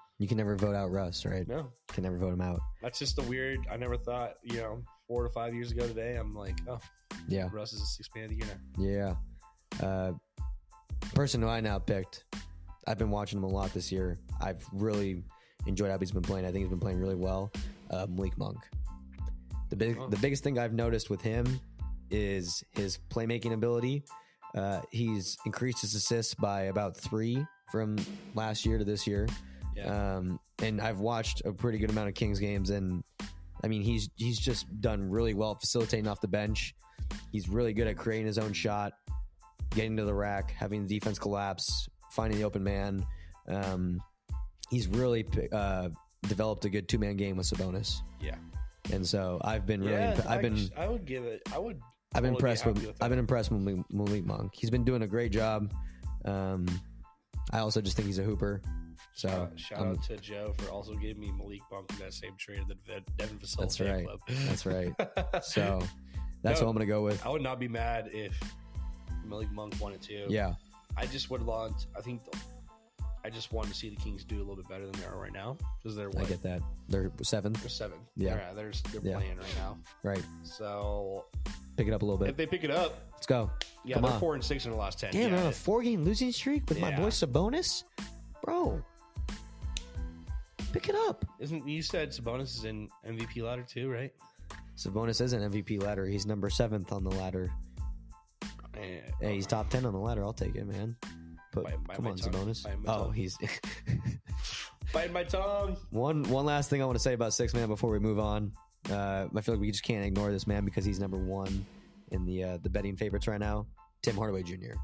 vote out Russ, right? No. You can never vote him out. That's just a weird. I never thought, 4 to 5 years ago today, I'm like, oh, yeah, Russ is a 6th man of the year now. Yeah. Person who I now picked, I've been watching him a lot this year. I've really enjoyed how he's been playing. I think he's been playing really well. Malik Monk. The biggest thing I've noticed with him is his playmaking ability. He's increased his assists by about 3 from last year to this year. Yeah. And I've watched a pretty good amount of Kings games, and I mean, he's just done really well facilitating off the bench. He's really good at creating his own shot, getting to the rack, having the defense collapse, finding the open man. He's really developed a good 2-man game with Sabonis. Yeah. And so I've been really, I've been impressed with Malik Monk. He's been doing a great job. I also just think he's a hooper. So shout out to Joe for also giving me Malik Monk in that same trade of the Devin Vassell That's fan right. club. That's right. So that's what I'm going to go with. I would not be mad if Malik Monk won it too. Yeah. I just would want. I just wanted to see the Kings do a little bit better than they are right now because they're. I get that. They're 7th. They're 7th. Yeah. They're playing right now. Right. So pick it up a little bit. If they pick it up, let's go. Yeah, they're 4-6 in the last 10. Damn, they're on a 4-game losing streak with my boy Sabonis, bro. Pick it up. You said Sabonis is in MVP ladder too, right? Sabonis is an MVP ladder. He's number 7th on the ladder. Hey, he's top 10 on the ladder. I'll take it, man. But come on, Sabonis. He's biting my tongue. One last thing I want to say about 6 man before we move on. I feel like we just can't ignore this man because he's number 1 in the betting favorites right now. Tim Hardaway Jr.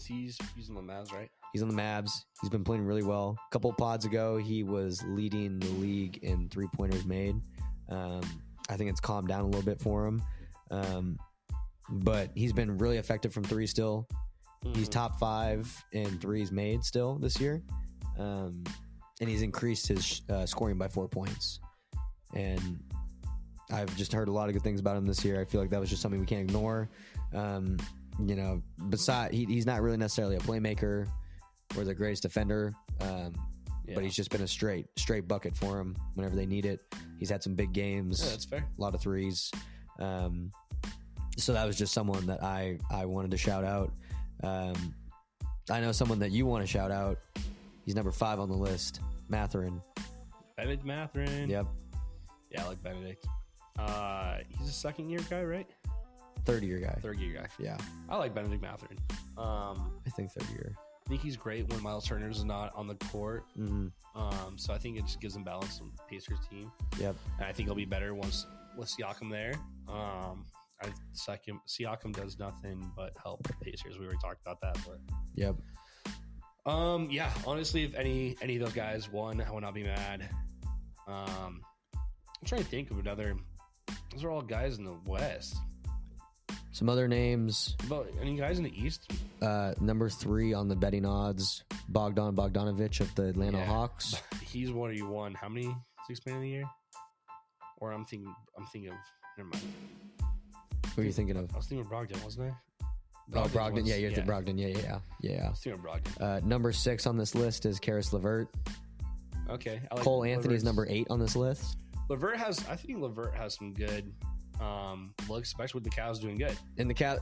He's on the Mavs, right? He's on the Mavs. He's been playing really well. A couple pods ago, he was leading the league in 3-pointers made. I think it's calmed down a little bit for him. But he's been really effective from 3 still. He's top 5 in threes made still this year. And he's increased his scoring by 4 points. And I've just heard a lot of good things about him this year. I feel like that was just something we can't ignore. Besides, he's not really necessarily a playmaker or the greatest defender, but he's just been a straight bucket for him whenever they need it. He's had some big games. Yeah, that's fair. A lot of threes. So that was just someone that I wanted to shout out. I know someone that you want to shout out. He's number 5 on the list, Mathurin. Benedict Mathurin. Yep. Yeah, I like Benedict. He's a second-year guy, right? Third-year guy. Third-year guy. Yeah. I like Benedict Mathurin. I think third year. I think he's great when Miles Turner is not on the court. Mm-hmm. So I think it just gives him balance on the Pacers team. Yep. And I think he'll be better once with Siakam there. Siakam does nothing but help the Pacers. We already talked about that, but yep. Yeah. Honestly, if any of those guys won, I would not be mad. I'm trying to think of another. Those are all guys in the West. Some other names. But any guys in the East? Number 3 on the betting odds, Bogdan Bogdanovic of the Atlanta Hawks. He's one of you won. How many 6 man of the year? Or I'm thinking of. Never mind. Who are you thinking of? I was thinking of Brogdon, wasn't I? Brogdon. Yeah, you're the Brogdon. Yeah. I was thinking of Brogdon. Number 6 on this list is Karis LeVert. Okay. Cole Anthony's number 8 on this list. I think LeVert has some good looks, especially with the Cavs doing good. And the Cavs,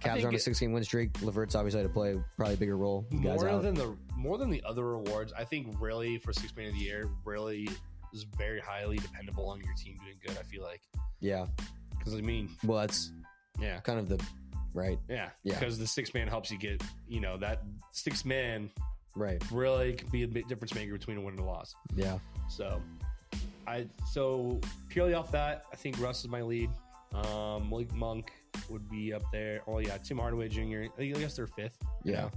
Cavs are on a 16 win streak. LeVert's obviously had to play probably a bigger role. More than the other awards, I think really for 6 man of the year, really is very highly dependable on your team doing good. I feel like. Yeah. Because well, that's kind of the right. Yeah. Because the 6 man helps you get that 6 man right really can be a big difference maker between a win and a loss. Yeah. So purely off that, I think Russ is my lead. Malik Monk would be up there. Oh yeah, Tim Hardaway Jr. I guess they're 5th. Yeah.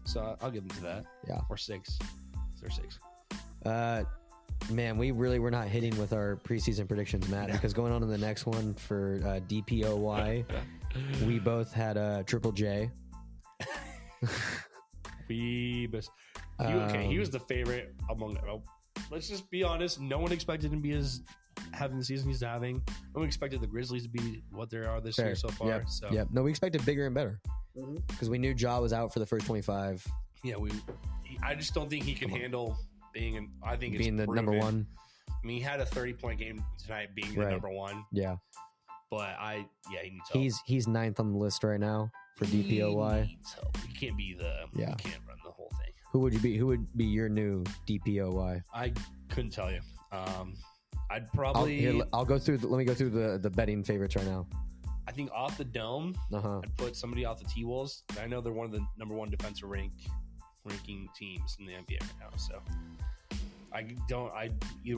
So I'll give them to that. Yeah. Or 6. They're 6. Man, we really were not hitting with our preseason predictions, Matt, because going on to the next one for DPOY, we both had a Triple J. He was the favorite among. Let's just be honest. No one expected him to be having the season he's having. No one expected the Grizzlies to be what they are this year so far. Yep. No, we expected bigger and better because we knew Ja was out for the first 25. Yeah, I just don't think he can handle being the number 1. He had a 30-point game tonight, being the number 1. Yeah, but he needs help. He's 9th on the list right now for DPOY. He needs help. He can't be you can't run the whole thing. Who would be your new DPOY? I couldn't tell you. I'd probably. I'll go through. Let me go through the betting favorites right now. I think off the dome, I'd put somebody off the T-Wolves. I know they're one of the number 1 defensive ranking teams in the NBA right now. So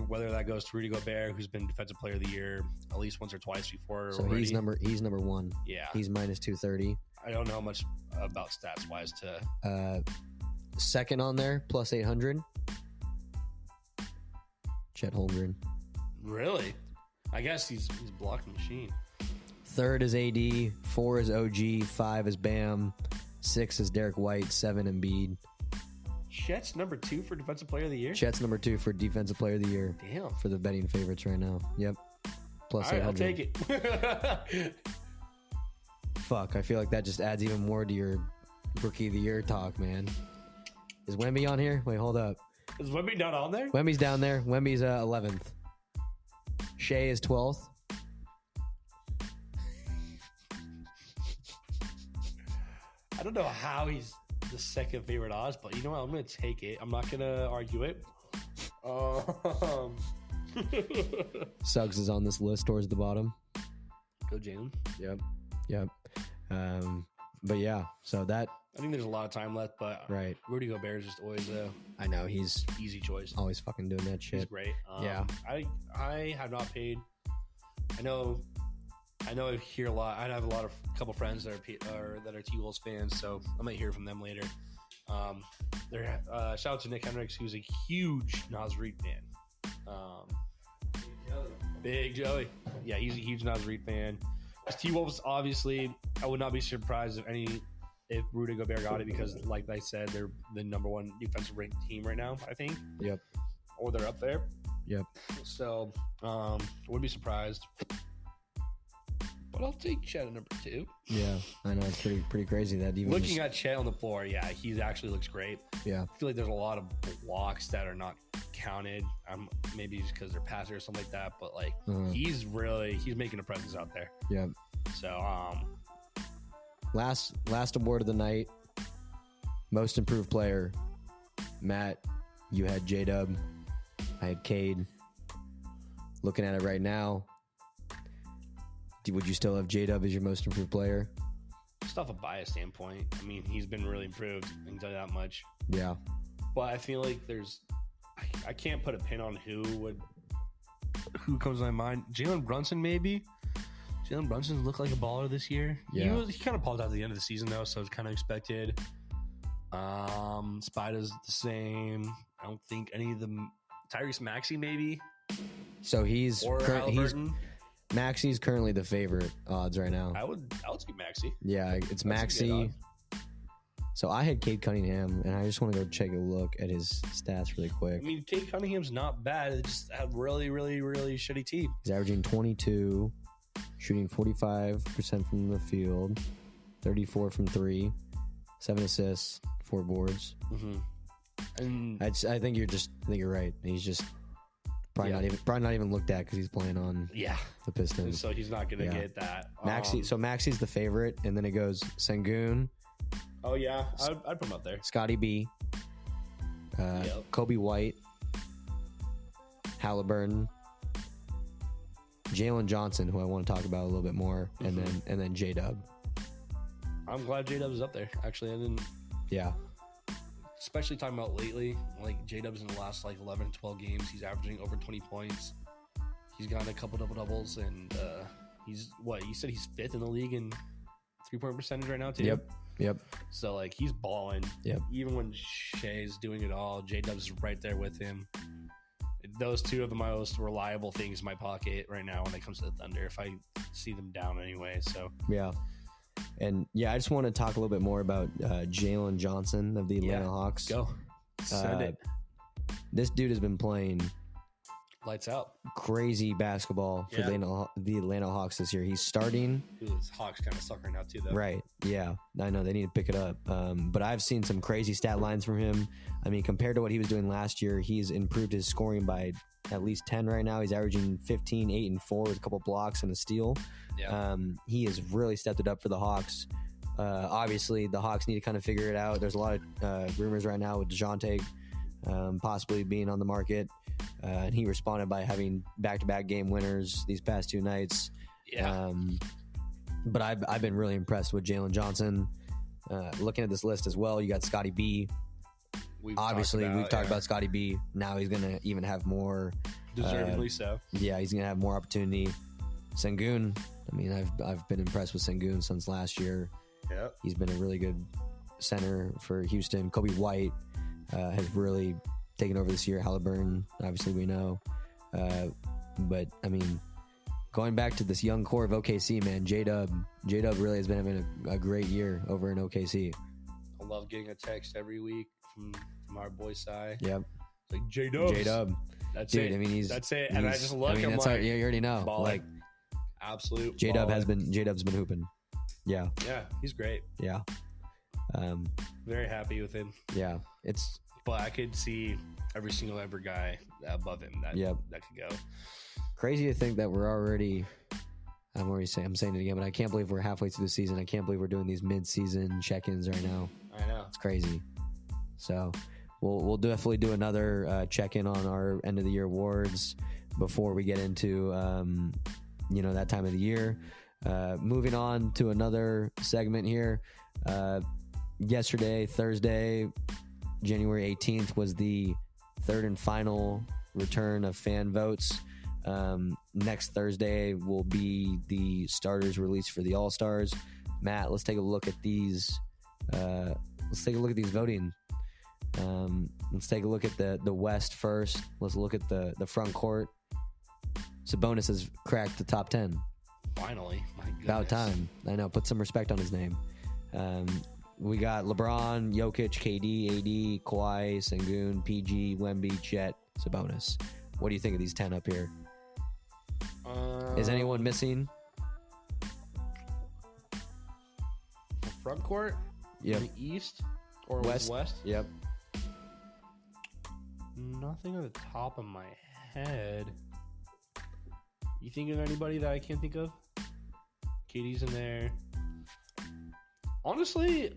whether that goes to Rudy Gobert, who's been Defensive Player of the Year at least once or twice before. So already. He's number 1. Yeah, he's minus 230. I don't know much about stats wise to. Second on there, plus 800. Chet Holmgren. Really? I guess he's a blocking machine. Third is AD. 4 is OG. 5 is Bam. 6 is Derek White. 7 Embiid. Chet's number 2 for Defensive Player of the Year? Chet's number 2 for Defensive Player of the Year. Damn. For the betting favorites right now. Yep. Plus 800. I'll take it. Fuck, I feel like that just adds even more to your Rookie of the Year talk, man. Is Wemby on here? Wait, hold up. Is Wemby not on there? Wemby's down there. Wemby's 11th. Shea is 12th. I don't know how he's the second favorite odds, but you know what? I'm going to take it. I'm not going to argue it. Suggs is on this list towards the bottom. Go Jalen. Yep. But yeah, so that... I think there's a lot of time left, but right. Rudy Gobert is just always I know, he's... easy choice. Always fucking doing that shit. He's great. Yeah. I have not paid... I know I hear a lot. I have a couple friends that are T-Wolves fans, so I might hear from them later. Shout out to Nick Hendricks, who's a huge Naz Reid fan. Big Joey. Yeah, he's a huge Naz Reid fan. T-Wolves, obviously, I would not be surprised if any if Rudy Gobert got it because, like I said, they're the number one defensive ranked team right now, I think. Yep. Or they're up there. Yep. So, wouldn't be surprised. But I'll take Chet at number 2. Yeah, I know. It's pretty crazy that even looking at Chet on the floor, yeah, he actually looks great. Yeah. I feel like there's a lot of blocks that are not counted. Maybe just because they're passing or something like that. But like, he's making a presence out there. Yeah. So, last award of the night, most improved player. Matt, you had J-Dub. I had Cade. Looking at it right now, would you still have J-Dub as your most improved player? Just off a bias standpoint, I mean, he's been really improved. I can tell you that much. Yeah. But I feel like I can't put a pin on who comes to my mind. Jalen Brunson, maybe. Jalen Brunson looked like a baller this year. Yeah. He kind of popped out at the end of the season, though, so it's kind of expected. Spider's the same. I don't think any of them. Tyrese Maxey, maybe. So Maxey's currently the favorite odds right now. I would take Maxey. Yeah, it's Maxey. So I had Cade Cunningham, and I just want to go take a look at his stats really quick. I mean, Cade Cunningham's not bad. It just had really, really, really shitty team. He's averaging 22, shooting 45% from the field, 34 from 3, 7 assists, 4 boards. Mm-hmm. And I think you're right. He's just probably not even looked at because he's playing on the Pistons. So he's not going to get that. So Maxey's the favorite, and then it goes Sengun. Oh yeah, I'd put him up there. Scotty B, Kobe White, Halliburton, Jalen Johnson, who I want to talk about a little bit more, and then J-Dub. I'm glad J-Dub is up there. Actually, I didn't. Yeah. Especially talking about lately, like J-Dub's in the last 11, 12 games, he's averaging over 20 points. He's gotten a couple double-doubles, and he's you said he's 5th in the league in three-point percentage right now, too? Yep. So, he's balling. Yep. Even when Shea's doing it all, J-Dub's right there with him. Those two are the most reliable things in my pocket right now when it comes to the Thunder, if I see them down anyway. So yeah. And I just want to talk a little bit more about Jalen Johnson of the Atlanta Hawks. Go. Send it. This dude has been playing lights out, crazy basketball for the Atlanta Hawks this year. He's starting. His Hawks kind of suck right now too, though. Right. Yeah. I know they need to pick it up. But I've seen some crazy stat lines from him. I mean, compared to what he was doing last year, he's improved his scoring by at least 10 right now. He's averaging 15, 8, and 4 with a couple blocks and a steal. Yeah. He has really stepped it up for the Hawks. Obviously, the Hawks need to kind of figure it out. There's a lot of rumors right now with DeJounte possibly being on the market. And he responded by having back-to-back game winners these past 2 nights. Yeah. But I've been really impressed with Jalen Johnson. Looking at this list as well, you got Scotty B. We've talked about Scotty B. Now he's going to even have more. Deservedly so. Yeah, he's going to have more opportunity. Sengun, I mean, I've been impressed with Sengun since last year. Yeah. He's been a really good center for Houston. Kobe White has really taken over this year. Halliburton, obviously we know. But, I mean, going back to this young core of OKC, man, J-Dub really has been having a great year over in OKC. I love getting a text every week from our boy Sai. Yep. It's like J-Dub. That's Dude, it. I mean, that's it. And I just look. I mean, that's like, you already know. Balling. Like, absolute. J-Dub's been hooping. Yeah. Yeah, he's great. Yeah. Very happy with him. Yeah. But I could see every single ever guy above him that could go. Crazy to think that we're already. I'm saying it again, but I can't believe we're halfway through the season. I can't believe we're doing these mid-season check-ins right now. I know. It's crazy. So we'll definitely do another check-in on our end of the year awards before we get into that time of the year. Moving on to another segment here. Yesterday, Thursday, January 18th, was the third and final return of fan votes. Next Thursday will be the starters released for the All-Stars. Matt, let's take a look at these. Let's take a look at these voting. Let's take a look at the West first. Let's look at the front court. Sabonis has cracked the top 10. Finally, my goodness. About time. I know. Put some respect on his name. We got LeBron, Jokic, KD, AD, Kawhi, Sengun, PG, Wemby, Chet, Sabonis. What do you think of these 10 up here? Is anyone missing? Front court? Yep. In the East? Or West? West? Yep. Nothing on the top of my head. You think of anybody that I can't think of? KD's in there. Honestly,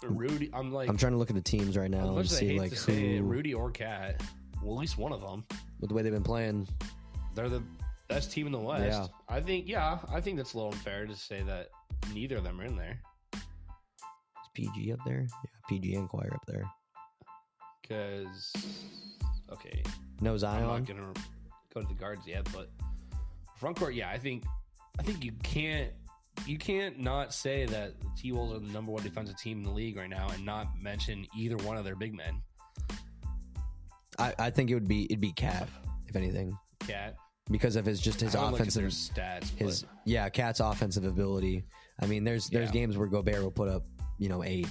Rudy. I'm trying to look at the teams right now and see like who. Rudy or Cat. Well, at least one of them. With the way they've been playing, they're the best team in the West. Yeah. I think that's a little unfair to say that neither of them are in there. Is PG up there? Yeah, PG and Kawhi are up there. Because, okay. No Zion. I'm not going to go to the guards yet, but front court, yeah, I think you can't not say that the T-Wolves are the number one defensive team in the league right now and not mention either one of their big men. I think it'd be Cat, if anything. Cat. Because of his offensive stats. Cat's offensive ability. I mean, there's games where Gobert will put up, 8.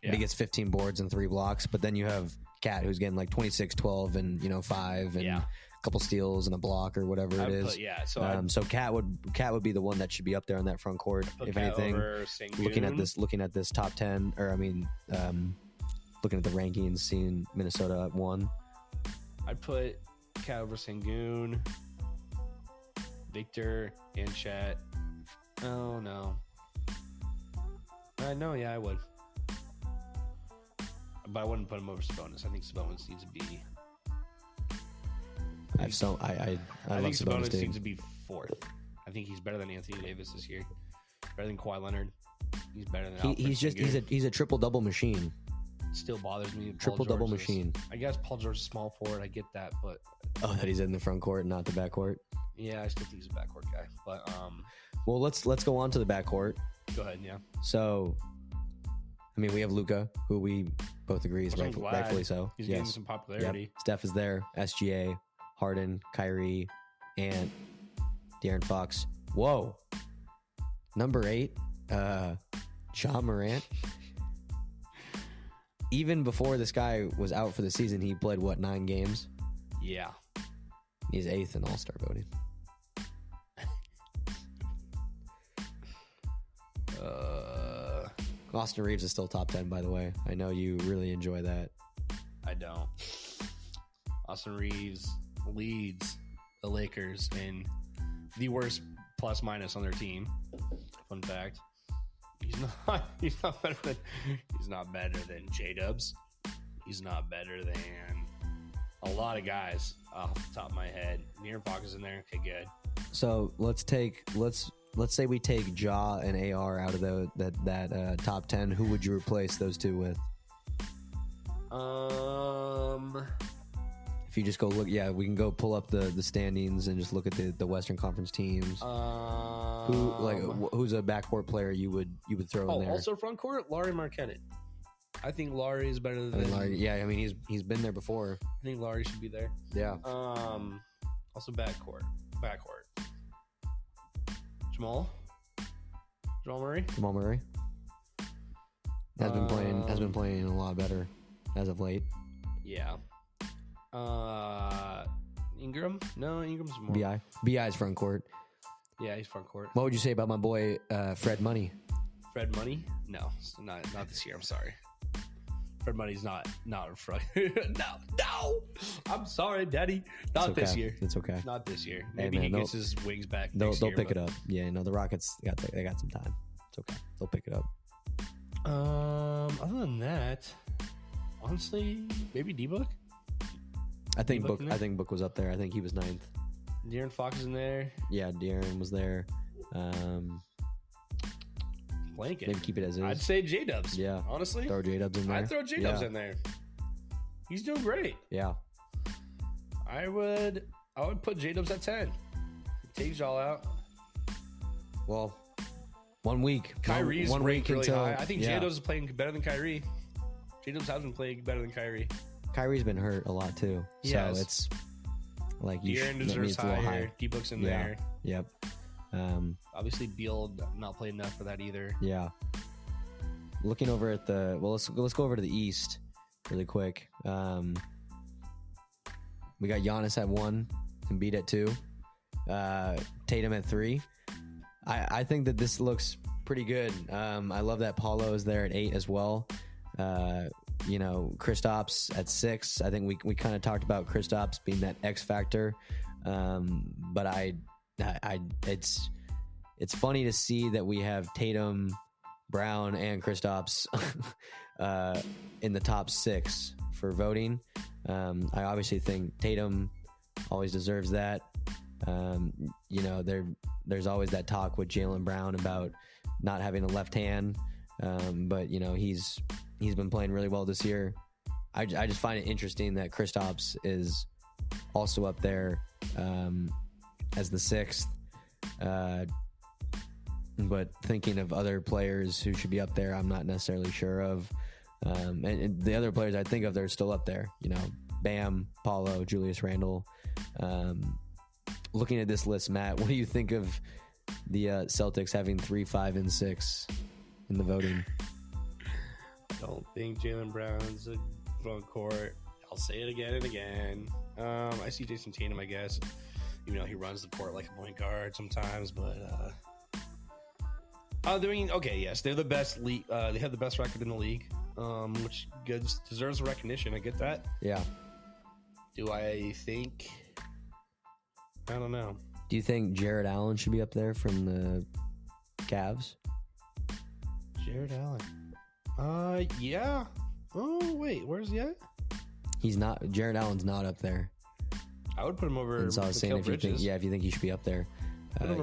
Yeah. He gets 15 boards and 3 blocks, but then you have Cat who's getting like 26, 12, and 5 and a couple steals and a block or whatever it is. So Cat would be the one that should be up there on that front court, if anything. Looking at this top 10, or looking at the rankings, seeing Minnesota at 1. I'd put Cat over Sengun, Victor, and Chet. Oh no. No, yeah, I would. But I wouldn't put him over Sabonis. I think Sabonis needs to be. I think Sabonis needs to be 4th. I think he's better than Anthony Davis this year. Better than Kawhi Leonard. He's better than. He's a triple double machine. Still bothers me. Triple double machine. I guess Paul George is small forward. I get that, but that he's in the front court, not the back court. Yeah, I still think he's a backcourt guy. But well, let's go on to the backcourt. Go ahead. Yeah. So, I mean, we have Luka, who we both agree is rightfully so. He's getting some popularity. Yep. Steph is there. SGA, Harden, Kyrie, and De'Aaron Fox. Whoa. Number 8, Ja Morant. Even before this guy was out for the season, he played 9 games? Yeah. He's 8th in All-Star voting. Austin Reeves is still top 10, by the way. I know you really enjoy that. I don't. Austin Reeves leads the Lakers in the worst plus minus on their team. Fun fact. He's not better than J-Dubs. He's not better than a lot of guys off the top of my head. De'Aaron Fox is in there. Okay, good. So let's say we take Ja and AR out of that top 10. Who would you replace those two with? If you just go look, we can go pull up the standings and just look at the Western Conference teams. Who's a backcourt player you would throw in there? Also front court, Lauri Markkanen. I think Lauri is better than. He's been there before. I think Lauri should be there. Yeah. Also backcourt. Jamal Murray. Has been playing a lot better as of late. Yeah. Ingram? No, Ingram's more. BI's front court. Yeah, he's front court. What would you say about my boy Fred Money? Fred Money? No, not this year. I'm sorry. Fred Money's not a front. No. I'm sorry, Daddy. Not this year. It's okay. Not this year. Maybe he gets his wings back. They'll pick it up. Yeah, the Rockets they got some time. It's okay. They'll pick it up. Other than that, honestly, maybe D-Book. I think Book was up there. I think he was 9th. De'Aaron Fox is in there. Yeah, De'Aaron was there. Blanket. Maybe keep it as is. I'd say J-Dubs. Yeah. Honestly. Throw J-Dubs in there. I'd throw J-Dubs in there. He's doing great. Yeah. I would put J-Dubs at 10. Take y'all out. Well, 1 week. Kyrie's one ranked week really until, high. I think J-Dubs is playing better than Kyrie. J-Dubs has been playing better than Kyrie. Kyrie's been hurt a lot too. So it's like De'Aaron deserves higher. D-Book's in there. Yep. Obviously Beal not playing enough for that either. Yeah. looking over at let's go over to the East really quick. We got Giannis at 1, Embiid at 2, Tatum at 3. I think that this looks pretty good. I love that Paulo is there at 8 as well. Kristaps at 6. I think we kind of talked about Kristaps being that X factor. But it's funny to see that we have Tatum, Brown, and Kristaps in the top 6 for voting. I obviously think Tatum always deserves that. There's always that talk with Jaylen Brown about not having a left hand, but he's been playing really well this year. I just find it interesting that Kristaps is also up there as the 6th. But thinking of other players who should be up there, I'm not necessarily sure of. And the other players I think of, they're still up there. Bam, Paulo, Julius Randle. Looking at this list, Matt, what do you think of the Celtics having 3, 5, and 6 in the voting? I don't think Jaylen Brown's a front court. I'll say it again and again. I see Jason Tatum, I guess, even though he runs the court like a point guard sometimes. But yes, they're the best league. They have the best record in the league, which deserves recognition. I get that. Yeah. Do I think? I don't know. Do you think Jared Allen should be up there from the Cavs? Jared Allen. Yeah. Oh, wait. Where's he at? He's not. Jared Allen's not up there. I would put him over. And so I was saying, if you think he should be up there,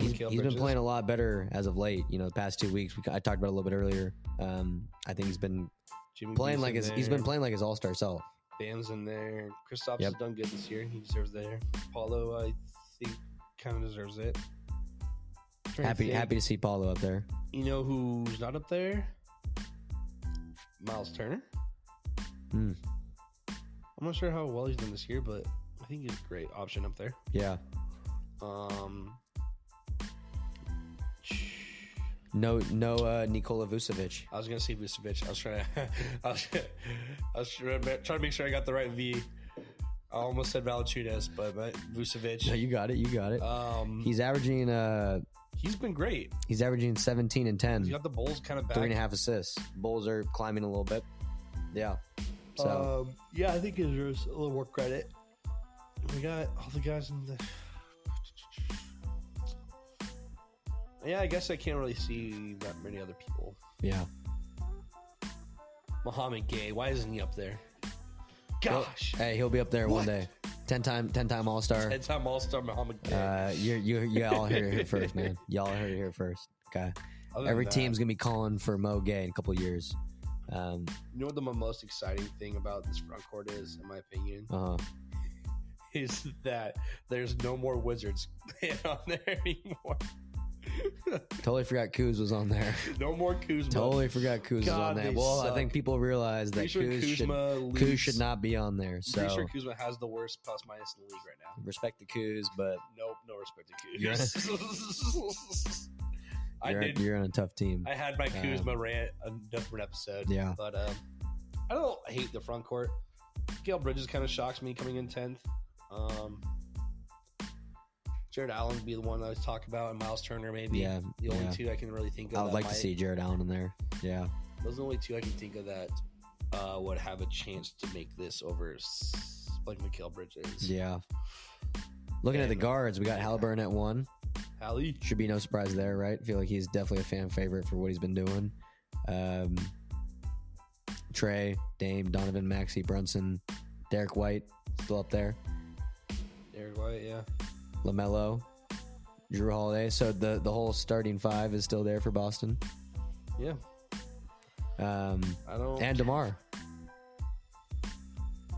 he's been playing a lot better as of late. The past 2 weeks. I talked about it a little bit earlier. I think he's been playing like his all-star self. Bam's in there. Kristaps has done good this year. He deserves there. Paulo, I think, kind of deserves it. Happy to see Paulo up there. You know who's not up there? Miles Turner. I'm not sure how well he's done this year, but I think he's a great option up there. Yeah. No, Nikola Vucevic. I was gonna say Vucevic. I was trying to make sure I got the right V. I almost said Valanciunas, but Vucevic. No, you got it. He's averaging. He's been great. He's averaging 17 and 10. He's got the Bulls kind of back. 3.5 assists. Bulls are climbing a little bit. Yeah. So I think he deserves a little more credit. We got all the guys in the. Yeah, I guess I can't really see that many other people. Yeah. Muhammad Gay, why isn't he up there? Gosh. Hey, he'll be up there one day. 10-time All-Star. 10-time All-Star Muhammad Gay. You all heard it here first, man. Y'all heard it here first. Okay. Every team's gonna be calling for Mo Gay in a couple of years. You know what the most exciting thing about this front court is, in my opinion? Is that there's no more Wizards on there anymore. Totally forgot Kuz was on there. No more Kuzma. Totally forgot Kuz was on there. Well, suck. I think people realize that Kuz should not be on there. So pretty sure Kuzma has the worst plus minus in the league right now. Respect to Kuz, but nope, no respect to Kuz. You're on a tough team. I had my Kuzma rant a different episode. Yeah, but I don't hate the front court. Gail Bridges kind of shocks me coming in 10th. Jared Allen would be the one I was talking about, and Miles Turner maybe. Yeah, the only two I can really think of. I would like to see Jared Allen in there. Yeah, those are the only two I can think of that would have a chance to make this over like Mikal Bridges. Yeah. Looking at the guards, we got Halliburton at 1. Hallie should be no surprise there, right? I feel like he's definitely a fan favorite for what he's been doing. Trey, Dame, Donovan, Maxey, Brunson, Derek White still up there. Derek White, yeah. LaMelo, Drew Holiday. So the whole starting 5 is still there for Boston. Yeah. And DeMar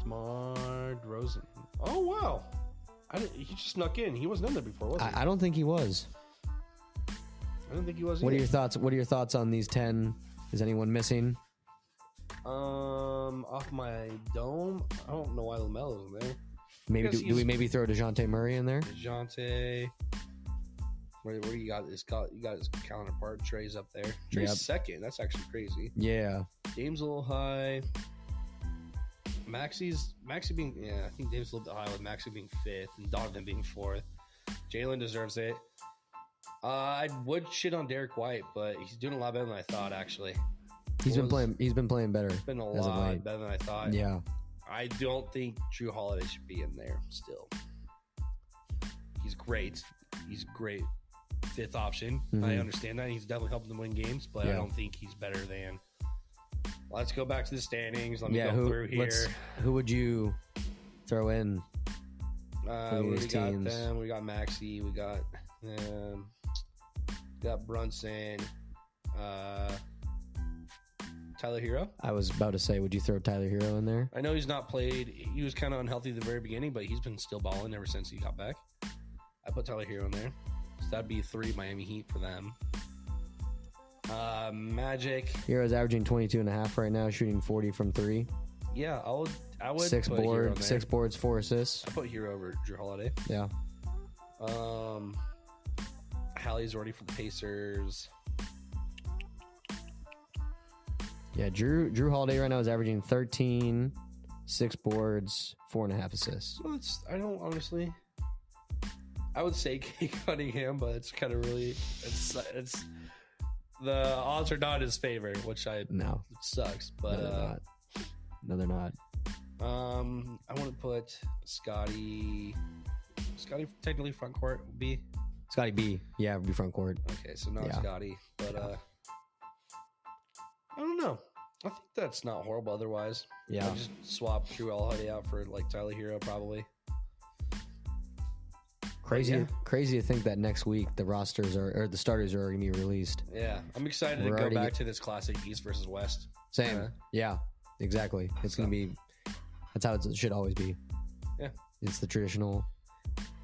DeRozan. Oh wow! He just snuck in. He wasn't in there before, was he? I don't think he was. I don't think he was. What are your thoughts? What are your thoughts on these 10? Is anyone missing? Off my dome, I don't know why LaMelo's in there. Maybe do we maybe throw DeJounte Murray in there? DeJounte. Where you got his counterpart. Trey's up there. Trey's second. That's actually crazy. Yeah. Dame's a little high. Maxi being, I think Dame's a little bit high with Maxi being fifth and Donovan being fourth. Jalen deserves it. I would shit on Derek White, but he's doing a lot better than I thought. Actually, He's been playing better. Been a lot better than I thought. Yeah. I don't think Drew Holiday should be in there still. He's great. He's great fifth option. Mm-hmm. I understand that. He's definitely helping them win games, but I don't think he's better than. Let's go back to the standings. Let me go through here. Who would you throw in? We got them. We got Maxi. We got Brunson. Tyler Hero. I was about to say, would you throw Tyler Hero in there? I know he's not played. He was kind of unhealthy at the very beginning, but he's been still balling ever since he got back. I put Tyler Hero in there. So that'd be 3 Miami Heat for them. Magic. Hero's averaging 22.5 right now, shooting 40 from 3. Yeah, I would 6 boards, 4 assists. I put Hero over Drew Holiday. Yeah. Hallie's already for the Pacers. Yeah, Drew Holiday right now is averaging 13, 6 boards, 4.5 assists. Well, I would say Kate Cunningham, but it's kind of really it's the odds are not in his favor, which it sucks. But no, they're not. I want to put Scotty technically front court would be. Scotty B, yeah, would be front court. Okay, so not Scotty, but I don't know. I think that's not horrible. Otherwise, yeah, I just swap Drew Holiday out for like Tyler Hero probably. Crazy to think that next week the rosters the starters are going to be released. Yeah, I'm excited to go back to this classic East versus West. Same, yeah, exactly. It's going to be. That's how it should always be. Yeah, it's the traditional.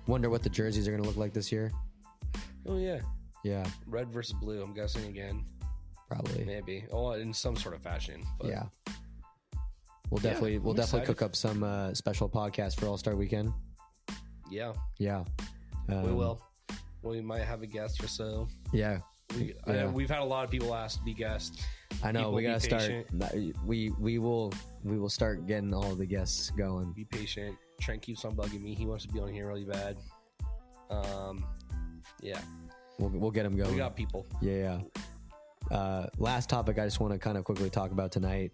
Wonder what the jerseys are going to look like this year. Oh yeah, yeah. Red versus blue. I'm guessing again. Probably, maybe. Oh, in some sort of fashion. But yeah, we'll definitely cook up some special podcast for All-Star Weekend. Yeah, we will. We might have a guest or so. Yeah, we've had a lot of people ask to be guests. I know. We gotta start. We will start getting all the guests going. Be patient. Trent keeps on bugging me. He wants to be on here really bad. Yeah. We'll get him going. We got people. Yeah. Last topic I just want to kind of quickly talk about tonight.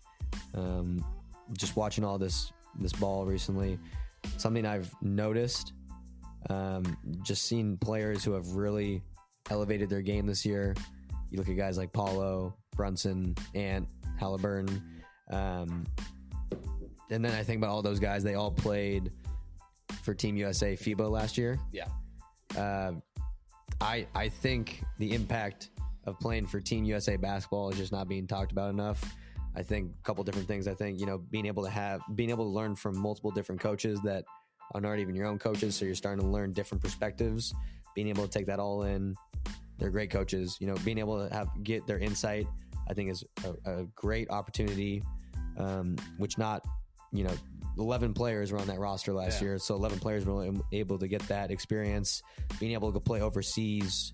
Just watching all this ball recently, something I've noticed. Just seeing players who have really elevated their game this year. You look at guys like Paulo, Brunson, Ant, Halliburton. And then I think about all those guys. They all played for Team USA FIBA last year. Yeah. I think the impact of playing for Team USA basketball is just not being talked about enough. I think a couple different things. I think, being able to learn from multiple different coaches that are not even your own coaches. So you're starting to learn different perspectives, being able to take that all in. They're great coaches, being able to get their insight, I think is a great opportunity, which 11 players were on that roster last year. So 11 players were able to get that experience, being able to play overseas.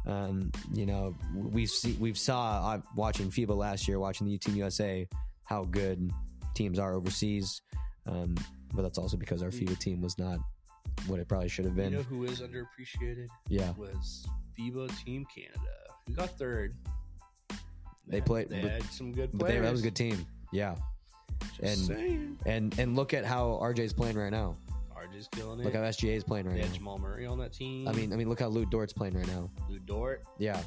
We saw watching FIBA last year, watching the Team USA, how good teams are overseas. But that's also because our FIBA team was not what it probably should have been. You know who is underappreciated? Yeah. Was FIBA Team Canada, who got third. They had some good players. But that was a good team. Yeah. Just saying. And look at how RJ's playing right now. RJ's killing it. Look how SGA is playing right now. Jamal Murray on that team. I mean, look how Lou Dort's playing right now. Lou Dort. Yeah.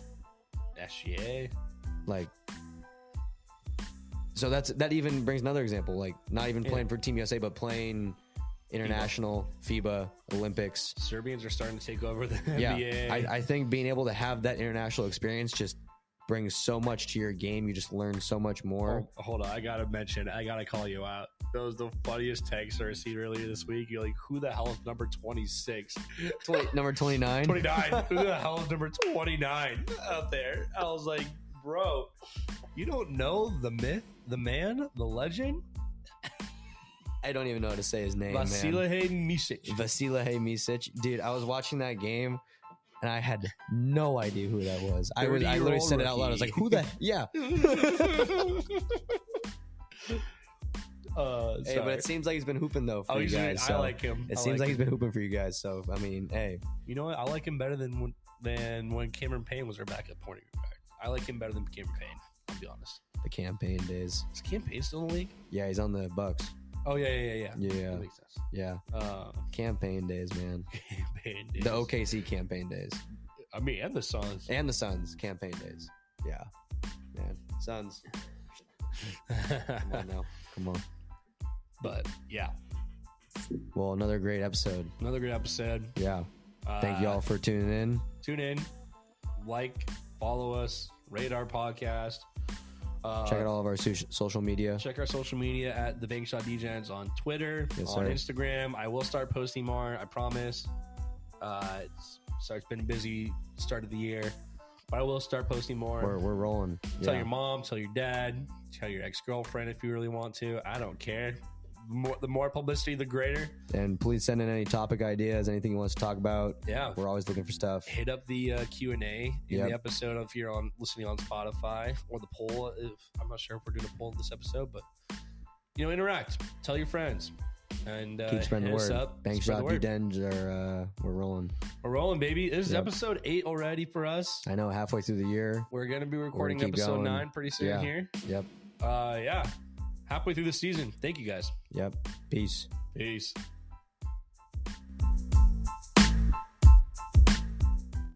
SGA. So that even brings another example. Not even playing for Team USA, but playing international, FIBA, Olympics. Serbians are starting to take over the NBA. I think being able to have that international experience just brings so much to your game. You just learn so much more. Oh, hold on. I got to call you out. That was the funniest text I received earlier this week. You're like, who the hell is number 26? Number 29? 29. Who the hell is number 29 out there? I was like, bro, you don't know the myth, the man, the legend? I don't even know how to say his name, Vasilije Micic. Vasilije Micic. Dude, I was watching that game, and I had no idea who that was. I literally said it out loud. I was like, "Who the? Yeah." Hey, but it seems like he's been hooping though for you guys. So I like him. It seems like he's been hooping for you guys. So I mean, hey, you know what? I like him better than when Cameron Payne was our backup point guard. I like him better than Cameron Payne. I'll be honest. The campaign days. Is Cameron Payne still in the league? Yeah, he's on the Bucks. Oh yeah. Yeah, that makes sense. Yeah. Campaign days, man. Campaign days. The OKC campaign days. I mean, and the Suns. And the Suns campaign days. Yeah, man. Suns. Come on now. Come on. But yeah. Well, another great episode. Yeah. Thank y'all for tuning in. Tune in, like, follow us, rate our podcast. Check out all of our social media. Check our social media at the Bank Shot DJs on Twitter, yes, on sir. Instagram. I will start posting more, I promise. It's been a busy start of the year, but I will start posting more. We're rolling. Tell your mom, tell your dad, tell your ex-girlfriend if you really want to. I don't care. The more publicity, the greater. And please send in any topic ideas, anything you want us to talk about. Yeah, we're always looking for stuff. Hit up the Q&A in the episode if you're listening on Spotify, or the poll. I'm not sure if we're doing a poll in this episode, but interact. Tell your friends, and keep spreading the word. Bank Shot D-Dens are we're rolling. We're rolling, baby. This is episode 8 already for us. I know, halfway through the year. We're gonna be recording episode 9 pretty soon here. Yep. Halfway through the season. Thank you guys. Yep. Peace.